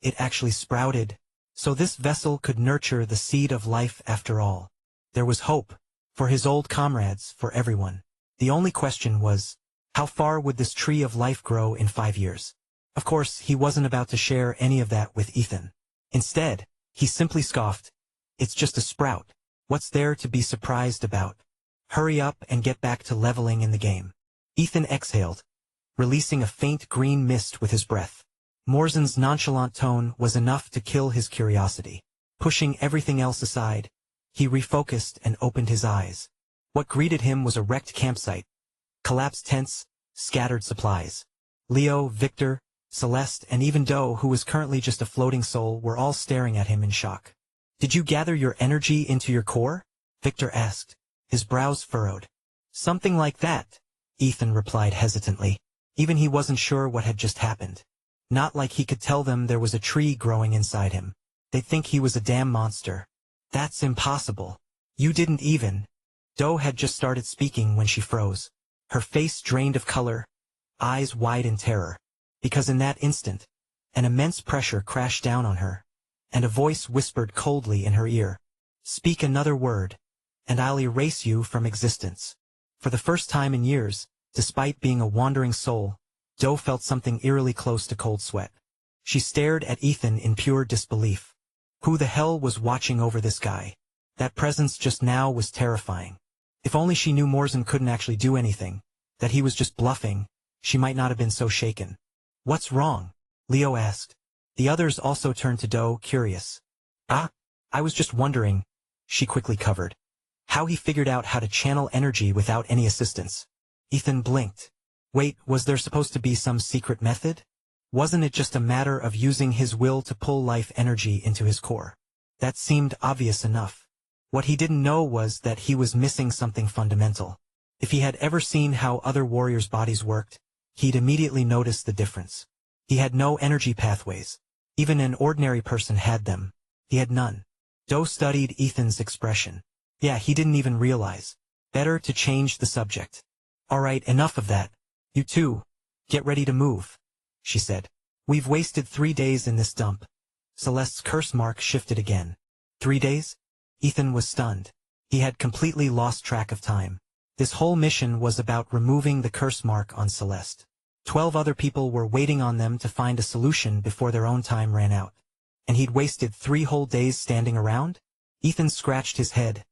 It actually sprouted. So this vessel could nurture the seed of life after all. There was hope, for his old comrades, for everyone. The only question was, how far would this tree of life grow in 5 years? Of course, he wasn't about to share any of that with Ethan. Instead, he simply scoffed. "It's just a sprout. What's there to be surprised about? Hurry up and get back to leveling in the game." Ethan exhaled, releasing a faint green mist with his breath. Morzin's nonchalant tone was enough to kill his curiosity. Pushing everything else aside, he refocused and opened his eyes. What greeted him was a wrecked campsite, collapsed tents, scattered supplies. Leo, Victor, Celeste, and even Do, who was currently just a floating soul, were all staring at him in shock. "Did you gather your energy into your core?" Victor asked, his brows furrowed. "Something like that," Ethan replied hesitantly. Even he wasn't sure what had just happened. Not like he could tell them there was a tree growing inside him. They'd think he was a damn monster. "That's impossible. You didn't even..." Do had just started speaking when she froze. Her face drained of color, eyes wide in terror. Because in that instant, an immense pressure crashed down on her, and a voice whispered coldly in her ear. "Speak another word, and I'll erase you from existence. For the first time in years, despite being a wandering soul, Doe felt something eerily close to cold sweat. She stared at Ethan in pure disbelief. Who the hell was watching over this guy? That presence just now was terrifying. If only she knew Morzan couldn't actually do anything, that he was just bluffing, she might not have been so shaken. What's wrong? Leo asked. The others also turned to Doe, curious. I was just wondering, she quickly covered. How he figured out how to channel energy without any assistance. Ethan blinked. Wait, was there supposed to be some secret method? Wasn't it just a matter of using his will to pull life energy into his core? That seemed obvious enough. What he didn't know was that he was missing something fundamental. If he had ever seen how other warriors' bodies worked, he'd immediately notice the difference. He had no energy pathways. Even an ordinary person had them. He had none. Doe studied Ethan's expression. Yeah, he didn't even realize. Better to change the subject. Alright, enough of that. You two, get ready to move, she said. We've wasted 3 days in this dump. Celeste's curse mark shifted again. 3 days? Ethan was stunned. He had completely lost track of time. This whole mission was about removing the curse mark on Celeste. 12 other people were waiting on them to find a solution before their own time ran out. And he'd wasted 3 whole days standing around? Ethan scratched his head,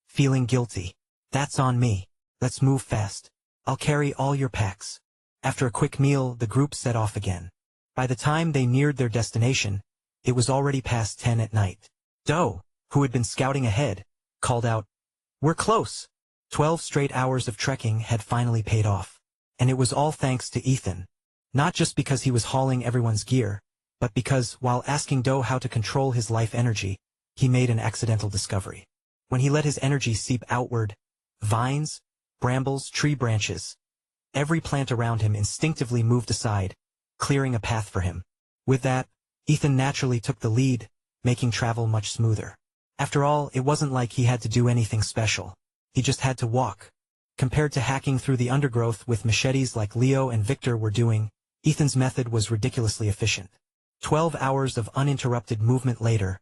feeling guilty. That's on me. Let's move fast. I'll carry all your packs. After a quick meal, the group set off again. By the time they neared their destination, it was already past 10 at night. Doe, who had been scouting ahead, called out, "We're close." 12 straight hours of trekking had finally paid off. And it was all thanks to Ethan. Not just because he was hauling everyone's gear, but because, while asking Doe how to control his life energy, he made an accidental discovery. When he let his energy seep outward, vines, brambles, tree branches, every plant around him instinctively moved aside, clearing a path for him. With that, Ethan naturally took the lead, making travel much smoother. After all, it wasn't like he had to do anything special. He just had to walk. Compared to hacking through the undergrowth with machetes like Leo and Victor were doing, Ethan's method was ridiculously efficient. 12 hours of uninterrupted movement later,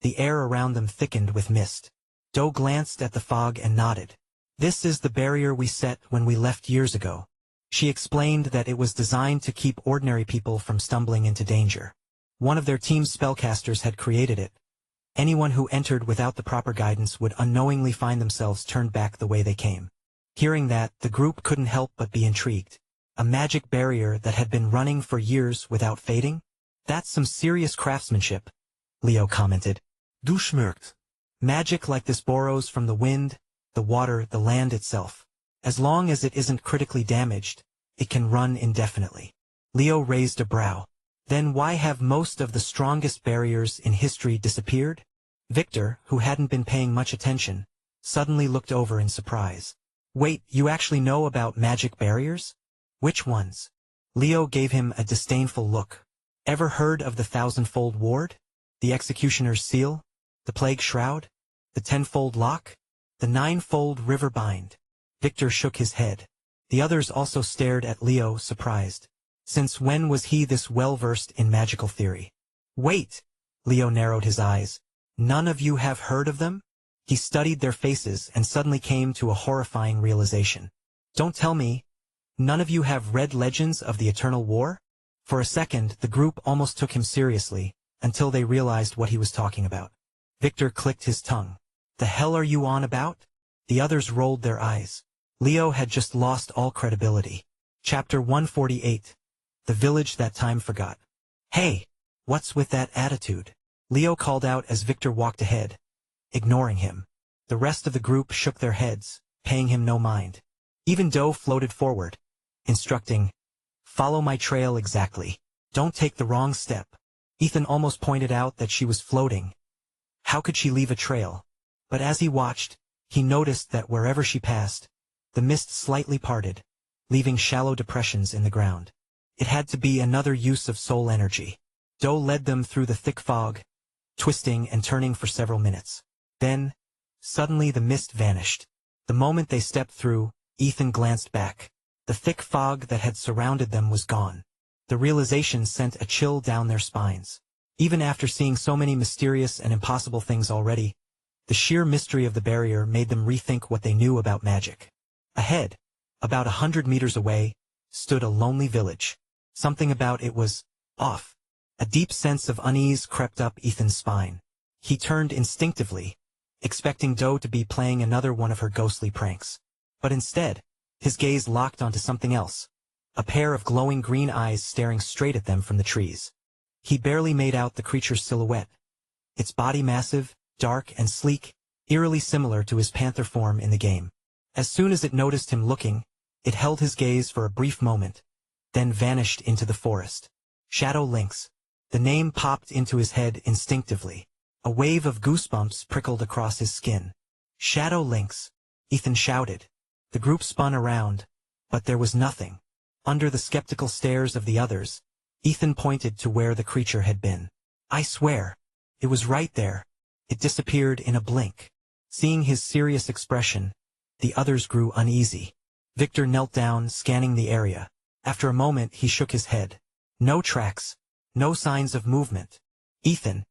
the air around them thickened with mist. Doe glanced at the fog and nodded. This is the barrier we set when we left years ago. She explained that it was designed to keep ordinary people from stumbling into danger. One of their team's spellcasters had created it. Anyone who entered without the proper guidance would unknowingly find themselves turned back the way they came. Hearing that, the group couldn't help but be intrigued. A magic barrier that had been running for years without fading? That's some serious craftsmanship, Leo commented. Du schmirkt. Magic like this borrows from the wind, the water, the land itself. As long as it isn't critically damaged, it can run indefinitely. Leo raised a brow. Then why have most of the strongest barriers in history disappeared? Victor, who hadn't been paying much attention, suddenly looked over in surprise. Wait, you actually know about magic barriers? Which ones? Leo gave him a disdainful look. Ever heard of the 1,000-fold ward? The executioner's seal? The plague shroud? The 10-fold lock? The 9-fold river bind? Victor shook his head. The others also stared at Leo, surprised. Since when was he this well-versed in magical theory? Wait! Leo narrowed his eyes. None of you have heard of them? He studied their faces and suddenly came to a horrifying realization. Don't tell me, none of you have read Legends of the Eternal War? For a second, the group almost took him seriously, until they realized what he was talking about. Victor clicked his tongue. The hell are you on about? The others rolled their eyes. Leo had just lost all credibility. Chapter 148. The Village That Time Forgot. Hey, what's with that attitude? Leo called out as Victor walked ahead, ignoring him. The rest of the group shook their heads, paying him no mind. Even Doe floated forward, instructing, "Follow my trail exactly. Don't take the wrong step." Ethan almost pointed out that she was floating. How could she leave a trail? But as he watched, he noticed that wherever she passed, the mist slightly parted, leaving shallow depressions in the ground. It had to be another use of soul energy. Doe led them through the thick fog, twisting and turning for several minutes. Then, suddenly the mist vanished. The moment they stepped through, Ethan glanced back. The thick fog that had surrounded them was gone. The realization sent a chill down their spines. Even after seeing so many mysterious and impossible things already, The sheer mystery of the barrier made them rethink what they knew about magic. Ahead, about 100 meters away, stood a lonely village. Something about it was off. A deep sense of unease crept up Ethan's spine. He turned instinctively, expecting Doe to be playing another one of her ghostly pranks. But instead, his gaze locked onto something else. A pair of glowing green eyes staring straight at them from the trees. He barely made out the creature's silhouette. Its body massive, dark and sleek, eerily similar to his panther form in the game. As soon as it noticed him looking, it held his gaze for a brief moment, then vanished into the forest. Shadow Lynx. The name popped into his head instinctively. A wave of goosebumps prickled across his skin. Shadow Lynx, Ethan shouted. The group spun around, but there was nothing. Under the skeptical stares of the others, Ethan pointed to where the creature had been. I swear, it was right there. It disappeared in a blink. Seeing his serious expression, the others grew uneasy. Victor knelt down, scanning the area. After a moment, he shook his head. No tracks. No signs of movement. Ethan,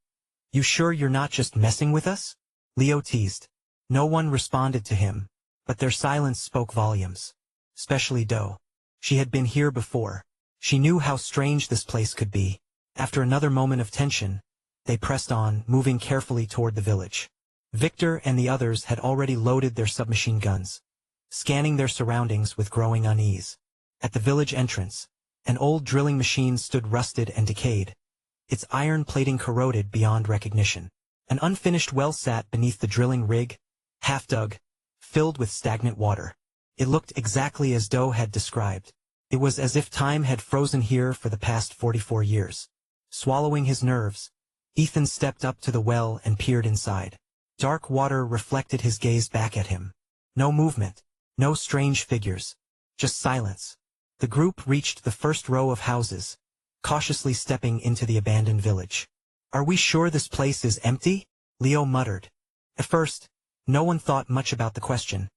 you sure you're not just messing with us? Leo teased. No one responded to him, but their silence spoke volumes. Especially Doe. She had been here before. She knew how strange this place could be. After another moment of tension, they pressed on, moving carefully toward the village. Victor and the others had already loaded their submachine guns, scanning their surroundings with growing unease. At the village entrance, an old drilling machine stood rusted and decayed, its iron plating corroded beyond recognition. An unfinished well sat beneath the drilling rig, half-dug, filled with stagnant water. It looked exactly as Doe had described. It was as if time had frozen here for the past 44 years. Swallowing his nerves, Ethan stepped up to the well and peered inside. Dark water reflected his gaze back at him. No movement, no strange figures, just silence. The group reached the first row of houses, cautiously stepping into the abandoned village. Are we sure this place is empty? Leo muttered. At first, no one thought much about the question,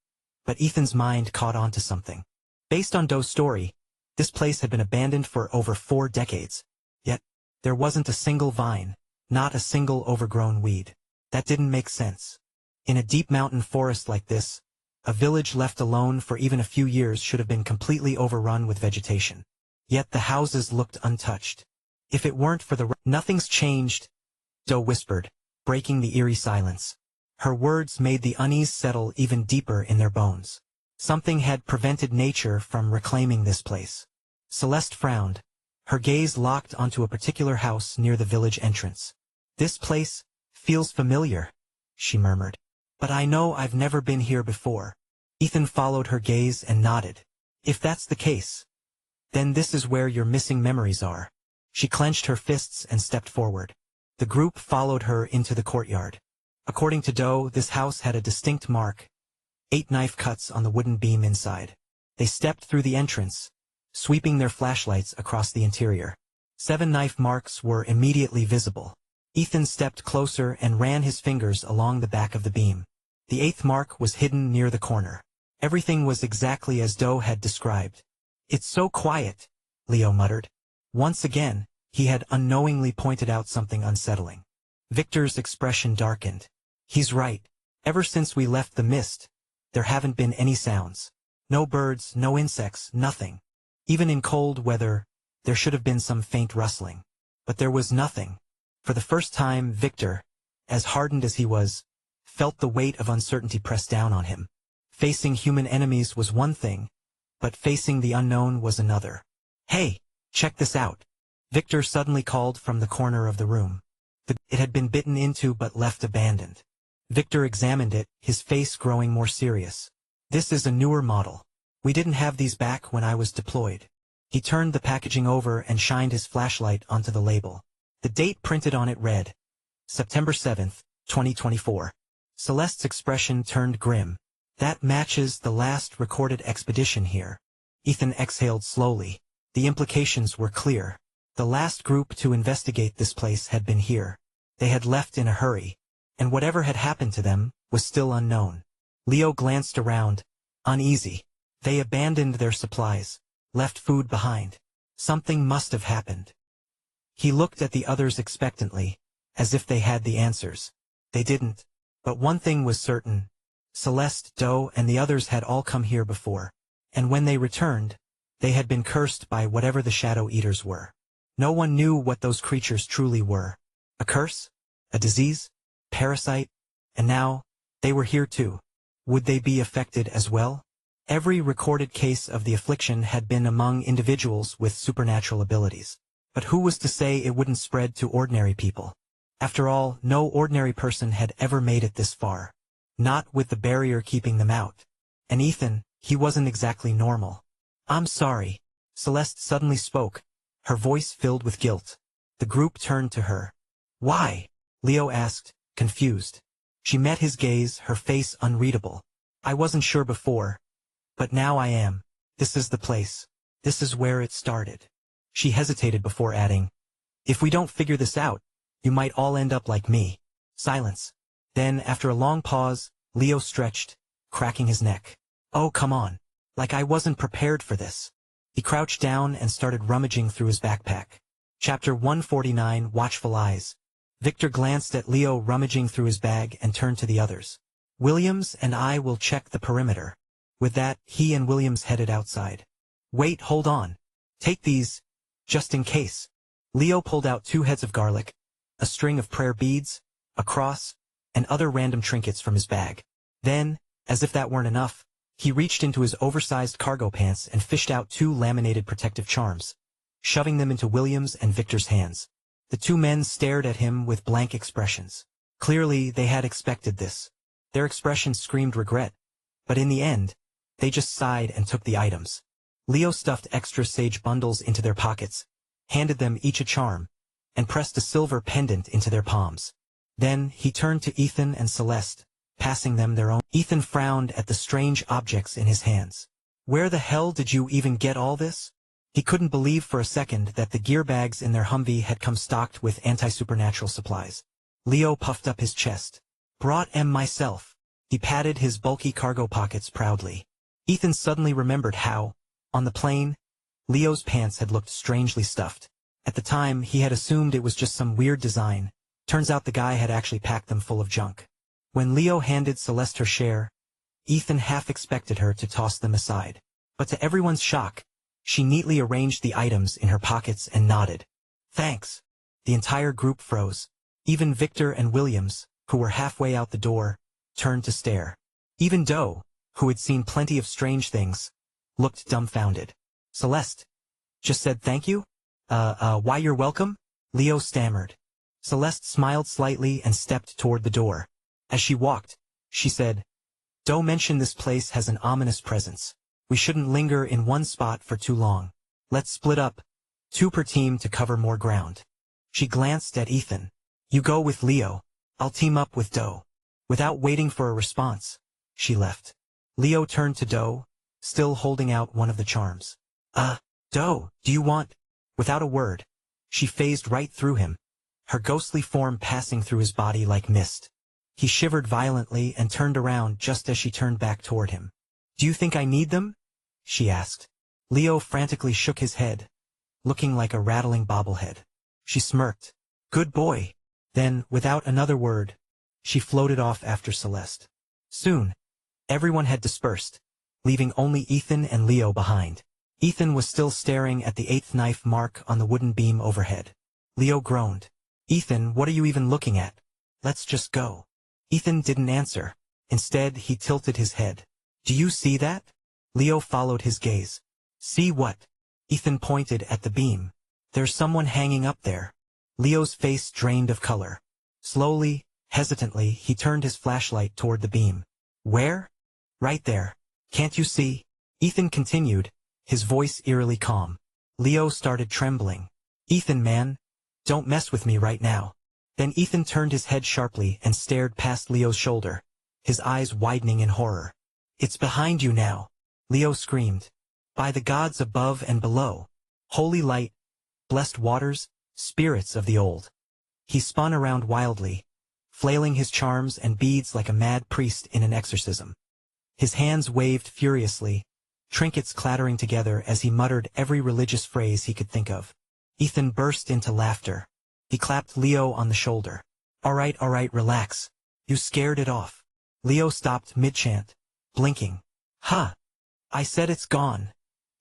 but Ethan's mind caught on to something. Based on Doe's story, this place had been abandoned for over 4 decades. Yet, there wasn't a single vine, not a single overgrown weed. That didn't make sense. In a deep mountain forest like this, a village left alone for even a few years should have been completely overrun with vegetation. Yet the houses looked untouched. If it weren't for the nothing's changed, Doe whispered, breaking the eerie silence. Her words made the unease settle even deeper in their bones. Something had prevented nature from reclaiming this place. Celeste frowned, her gaze locked onto a particular house near the village entrance. This place feels familiar, she murmured. But I know I've never been here before. Ethan followed her gaze and nodded. If that's the case, then this is where your missing memories are. She clenched her fists and stepped forward. The group followed her into the courtyard. According to Doe, this house had a distinct mark, 8 knife cuts on the wooden beam inside. They stepped through the entrance, sweeping their flashlights across the interior. 7 knife marks were immediately visible. Ethan stepped closer and ran his fingers along the back of the beam. The 8th mark was hidden near the corner. Everything was exactly as Doe had described. It's so quiet, Leo muttered. Once again, he had unknowingly pointed out something unsettling. Victor's expression darkened. He's right. Ever since we left the mist, there haven't been any sounds. No birds, no insects, nothing. Even in cold weather, there should have been some faint rustling. But there was nothing. For the first time, Victor, as hardened as he was, felt the weight of uncertainty press down on him. Facing human enemies was one thing, but facing the unknown was another. Hey, check this out. Victor suddenly called from the corner of the room. It had been bitten into but left abandoned. Victor examined it, his face growing more serious. This is a newer model. We didn't have these back when I was deployed. He turned the packaging over and shined his flashlight onto the label. The date printed on it read, September 7th, 2024. Celeste's expression turned grim. That matches the last recorded expedition here. Ethan exhaled slowly. The implications were clear. The last group to investigate this place had been here. They had left in a hurry, and whatever had happened to them was still unknown. Leo glanced around, uneasy. They abandoned their supplies, left food behind. Something must have happened. He looked at the others expectantly, as if they had the answers. They didn't. But one thing was certain. Celeste, Doe, and the others had all come here before. And when they returned, they had been cursed by whatever the Shadow Eaters were. No one knew what those creatures truly were. A curse? A disease? Parasite? And now, they were here too. Would they be affected as well? Every recorded case of the affliction had been among individuals with supernatural abilities. But who was to say it wouldn't spread to ordinary people? After all, no ordinary person had ever made it this far. Not with the barrier keeping them out. And Ethan, he wasn't exactly normal. I'm sorry. Celeste suddenly spoke, her voice filled with guilt. The group turned to her. Why? Leo asked, confused. She met his gaze, her face unreadable. I wasn't sure before. But now I am. This is the place. This is where it started. She hesitated before adding, if we don't figure this out, you might all end up like me. Silence. Then, after a long pause, Leo stretched, cracking his neck. Oh, come on. Like I wasn't prepared for this. He crouched down and started rummaging through his backpack. Chapter 149, Watchful Eyes. Victor glanced at Leo rummaging through his bag and turned to the others. Williams and I will check the perimeter. With that, he and Williams headed outside. Wait, hold on. Take these, just in case. Leo pulled out 2 heads of garlic, a string of prayer beads, a cross, and other random trinkets from his bag. Then, as if that weren't enough, he reached into his oversized cargo pants and fished out 2 laminated protective charms, shoving them into Williams and Victor's hands. The 2 men stared at him with blank expressions. Clearly, they had expected this. Their expressions screamed regret, but in the end, they just sighed and took the items. Leo stuffed extra sage bundles into their pockets, handed them each a charm, and pressed a silver pendant into their palms. Then, he turned to Ethan and Celeste, passing them their own. Ethan frowned at the strange objects in his hands. Where the hell did you even get all this? He couldn't believe for a second that the gear bags in their Humvee had come stocked with anti-supernatural supplies. Leo puffed up his chest. Brought 'em myself. He patted his bulky cargo pockets proudly. Ethan suddenly remembered how, on the plane, Leo's pants had looked strangely stuffed. At the time, he had assumed it was just some weird design. Turns out the guy had actually packed them full of junk. When Leo handed Celeste her share, Ethan half expected her to toss them aside. But to everyone's shock, she neatly arranged the items in her pockets and nodded. Thanks. The entire group froze. Even Victor and Williams, who were halfway out the door, turned to stare. Even Doe, who had seen plenty of strange things, looked dumbfounded. Celeste just said thank you? Why you're welcome? Leo stammered. Celeste smiled slightly and stepped toward the door. As she walked, she said, Doe mentioned this place has an ominous presence. We shouldn't linger in one spot for too long. Let's split up, 2 per team to cover more ground. She glanced at Ethan. You go with Leo. I'll team up with Doe. Without waiting for a response, she left. Leo turned to Doe, still holding out one of the charms. Doe, do you want? Without a word, she phased right through him, her ghostly form passing through his body like mist. He shivered violently and turned around just as she turned back toward him. Do you think I need them? She asked. Leo frantically shook his head, looking like a rattling bobblehead. She smirked. Good boy. Then, without another word, she floated off after Celeste. Soon, everyone had dispersed, leaving only Ethan and Leo behind. Ethan was still staring at the 8th knife mark on the wooden beam overhead. Leo groaned. Ethan, what are you even looking at? Let's just go. Ethan didn't answer. Instead, he tilted his head. Do you see that? Leo followed his gaze. See what? Ethan pointed at the beam. There's someone hanging up there. Leo's face drained of color. Slowly, hesitantly, he turned his flashlight toward the beam. Where? Right there. Can't you see? Ethan continued, his voice eerily calm. Leo started trembling. Ethan, man. Don't mess with me right now. Then Ethan turned his head sharply and stared past Leo's shoulder, his eyes widening in horror. It's behind you now. Leo screamed. By the gods above and below. Holy light, blessed waters, spirits of the old. He spun around wildly, flailing his charms and beads like a mad priest in an exorcism. His hands waved furiously, trinkets clattering together as he muttered every religious phrase he could think of. Ethan burst into laughter. He clapped Leo on the shoulder. All right, relax. You scared it off. Leo stopped mid-chant, blinking. Huh. I said it's gone.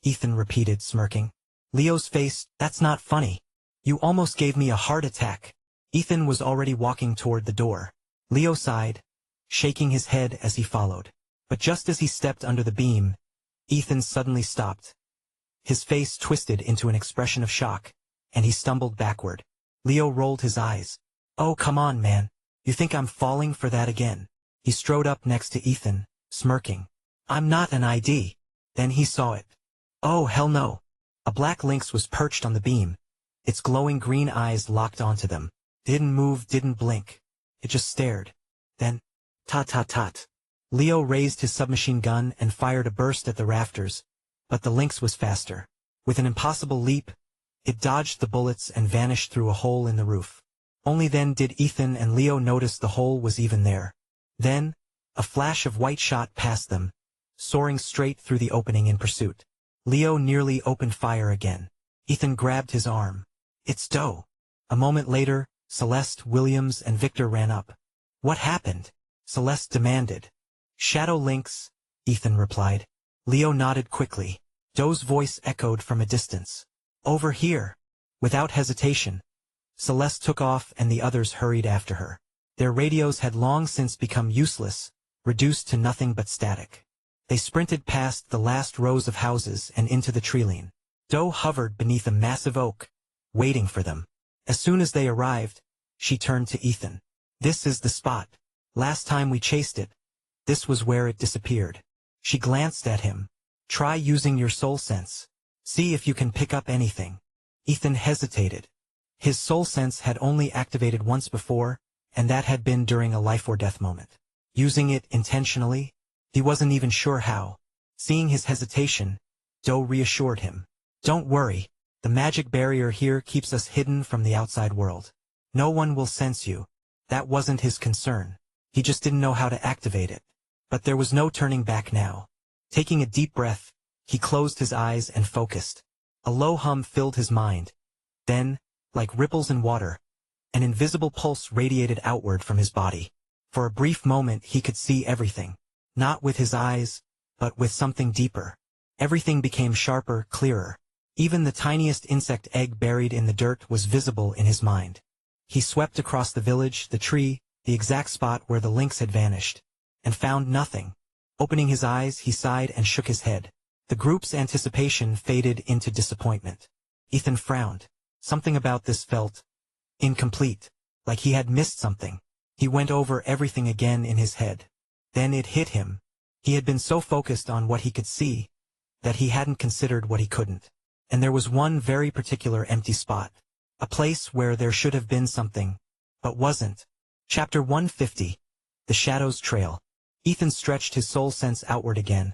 Ethan repeated, smirking. Leo's face, that's not funny. You almost gave me a heart attack. Ethan was already walking toward the door. Leo sighed, shaking his head as he followed. But just as he stepped under the beam, Ethan suddenly stopped. His face twisted into an expression of shock, and he stumbled backward. Leo rolled his eyes. Oh, come on, man. You think I'm falling for that again? He strode up next to Ethan, smirking. I'm not an ID. Then he saw it. Oh, hell no. A black lynx was perched on the beam, its glowing green eyes locked onto them. Didn't move, didn't blink. It just stared. Then, tot. Leo raised his submachine gun and fired a burst at the rafters, but the lynx was faster. With an impossible leap, it dodged the bullets and vanished through a hole in the roof. Only then did Ethan and Leo notice the hole was even there. Then, a flash of white shot past them, soaring straight through the opening in pursuit. Leo nearly opened fire again. Ethan grabbed his arm. It's Doe. A moment later, Celeste, Williams, and Victor ran up. What happened? Celeste demanded. Shadow Lynx, Ethan replied. Leo nodded quickly. Doe's voice echoed from a distance. Over here. Without hesitation, Celeste took off and the others hurried after her. Their radios had long since become useless, reduced to nothing but static. They sprinted past the last rows of houses and into the treeline. Doe hovered beneath a massive oak, waiting for them. As soon as they arrived, she turned to Ethan. This is the spot. Last time we chased it, this was where it disappeared. She glanced at him. Try using your soul sense. See if you can pick up anything. Ethan hesitated. His soul sense had only activated once before, and that had been during a life or death moment. Using it intentionally? He wasn't even sure how. Seeing his hesitation, Doe reassured him. Don't worry, the magic barrier here keeps us hidden from the outside world. No one will sense you. That wasn't his concern. He just didn't know how to activate it. But there was no turning back now. Taking a deep breath, he closed his eyes and focused. A low hum filled his mind. Then, like ripples in water, an invisible pulse radiated outward from his body. For a brief moment he could see everything. Not with his eyes, but with something deeper. Everything became sharper, clearer. Even the tiniest insect egg buried in the dirt was visible in his mind. He swept across the village, the tree, the exact spot where the lynx had vanished, and found nothing. Opening his eyes, he sighed and shook his head. The group's anticipation faded into disappointment. Ethan frowned. Something about this felt incomplete, like he had missed something. He went over everything again in his head. Then it hit him. He had been so focused on what he could see, that he hadn't considered what he couldn't. And there was one very particular empty spot. A place where there should have been something, but wasn't. Chapter 150. The Shadows Trail. Ethan stretched his soul sense outward again.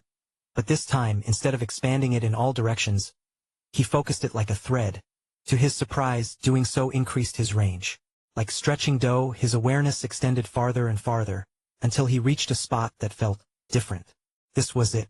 But this time, instead of expanding it in all directions, he focused it like a thread. To his surprise, doing so increased his range. Like stretching Doe, his awareness extended farther and farther, until he reached a spot that felt different. This was it.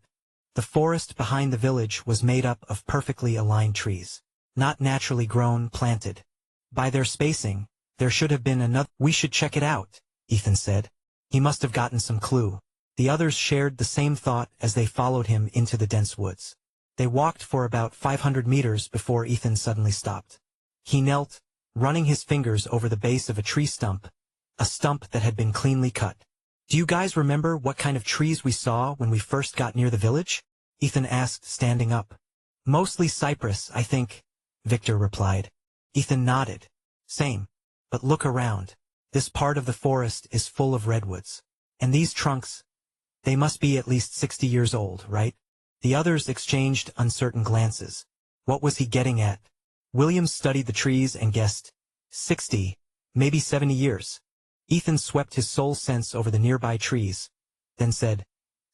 The forest behind the village was made up of perfectly aligned trees. Not naturally grown, planted. By their spacing, there should have been another. We should check it out, Ethan said. He must have gotten some clue. The others shared the same thought as they followed him into the dense woods. They walked for about 500 meters before Ethan suddenly stopped. He knelt, running his fingers over the base of a tree stump, a stump that had been cleanly cut. Do you guys remember what kind of trees we saw when we first got near the village? Ethan asked, standing up. Mostly cypress, I think, Victor replied. Ethan nodded. Same. But look around. This part of the forest is full of redwoods. And these trunks, they must be at least 60 years old, right? The others exchanged uncertain glances. What was he getting at? Williams studied the trees and guessed 60, maybe 70 years. Ethan swept his soul sense over the nearby trees, then said,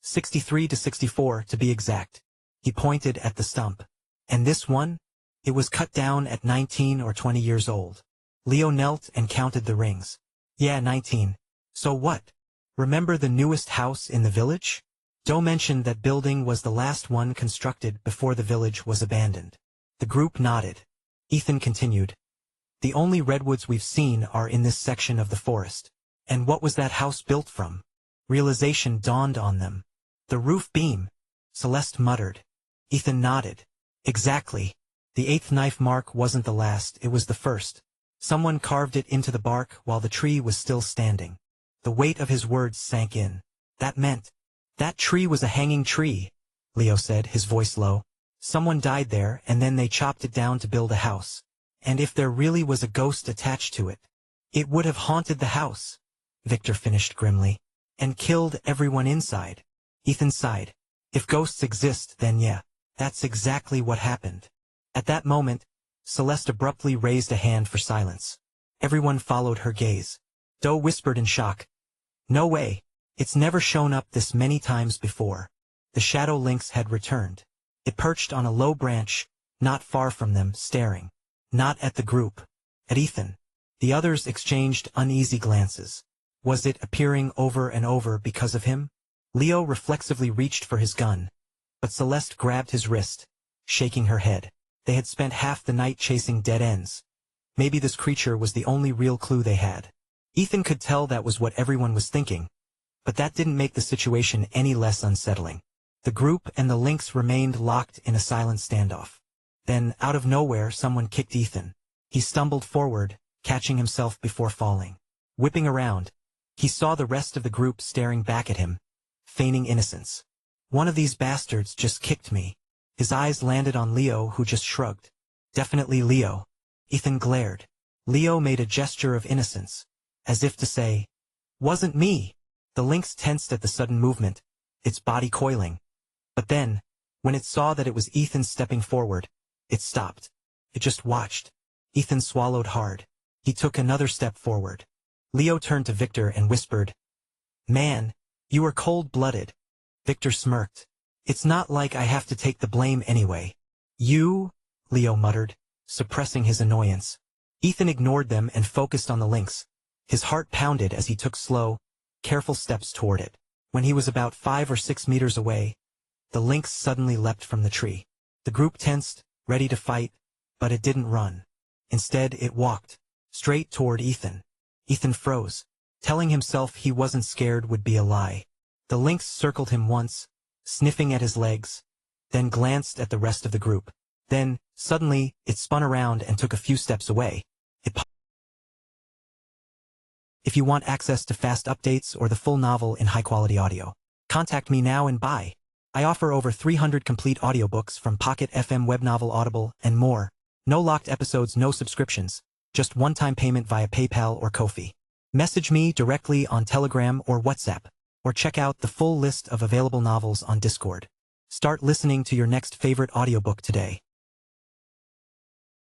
63 to 64 to be exact. He pointed at the stump. And this one? It was cut down at 19 or 20 years old. Leo knelt and counted the rings. Yeah, 19. So what? Remember the newest house in the village? Doe mentioned that building was the last one constructed before the village was abandoned. The group nodded. Ethan continued. The only redwoods we've seen are in this section of the forest. And what was that house built from? Realization dawned on them. The roof beam. Celeste muttered. Ethan nodded. Exactly. The 8th knife mark wasn't the last, it was the first. Someone carved it into the bark while the tree was still standing. The weight of his words sank in. That meant, that tree was a hanging tree, Leo said, his voice low. Someone died there and then they chopped it down to build a house. And if there really was a ghost attached to it, it would have haunted the house, Victor finished grimly, and killed everyone inside. Ethan sighed. If ghosts exist, then yeah, that's exactly what happened. At that moment, Celeste abruptly raised a hand for silence. Everyone followed her gaze. Doe whispered in shock. No way. It's never shown up this many times before. The shadow lynx had returned. It perched on a low branch, not far from them, staring. Not at the group. At Ethan. The others exchanged uneasy glances. Was it appearing over and over because of him? Leo reflexively reached for his gun. But Celeste grabbed his wrist, shaking her head. They had spent half the night chasing dead ends. Maybe this creature was the only real clue they had. Ethan could tell that was what everyone was thinking. But that didn't make the situation any less unsettling. The group and the lynx remained locked in a silent standoff. Then, out of nowhere, someone kicked Ethan. He stumbled forward, catching himself before falling. Whipping around, he saw the rest of the group staring back at him, feigning innocence. One of these bastards just kicked me. His eyes landed on Leo, who just shrugged. Definitely Leo. Ethan glared. Leo made a gesture of innocence, as if to say, wasn't me. The lynx tensed at the sudden movement, its body coiling. But then, when it saw that it was Ethan stepping forward, it stopped. It just watched. Ethan swallowed hard. He took another step forward. Leo turned to Victor and whispered, Man, you are cold-blooded. Victor smirked. It's not like I have to take the blame anyway. You? Leo muttered, suppressing his annoyance. Ethan ignored them and focused on the lynx. His heart pounded as he took slow, careful steps toward it. When he was about 5 or 6 meters away, the lynx suddenly leapt from the tree. The group tensed, ready to fight, but it didn't run. Instead, it walked, straight toward Ethan. Ethan froze. Telling himself he wasn't scared would be a lie. The lynx circled him once, sniffing at his legs, then glanced at the rest of the group. Then, suddenly, it spun around and took a few steps away. If you want access to fast updates or the full novel in high-quality audio, contact me now and buy. I offer over 300 complete audiobooks from Pocket FM, Webnovel, Audible, and more. No locked episodes, no subscriptions, just one-time payment via PayPal or Ko-fi. Message me directly on Telegram or WhatsApp, or check out the full list of available novels on Discord. Start listening to your next favorite audiobook today.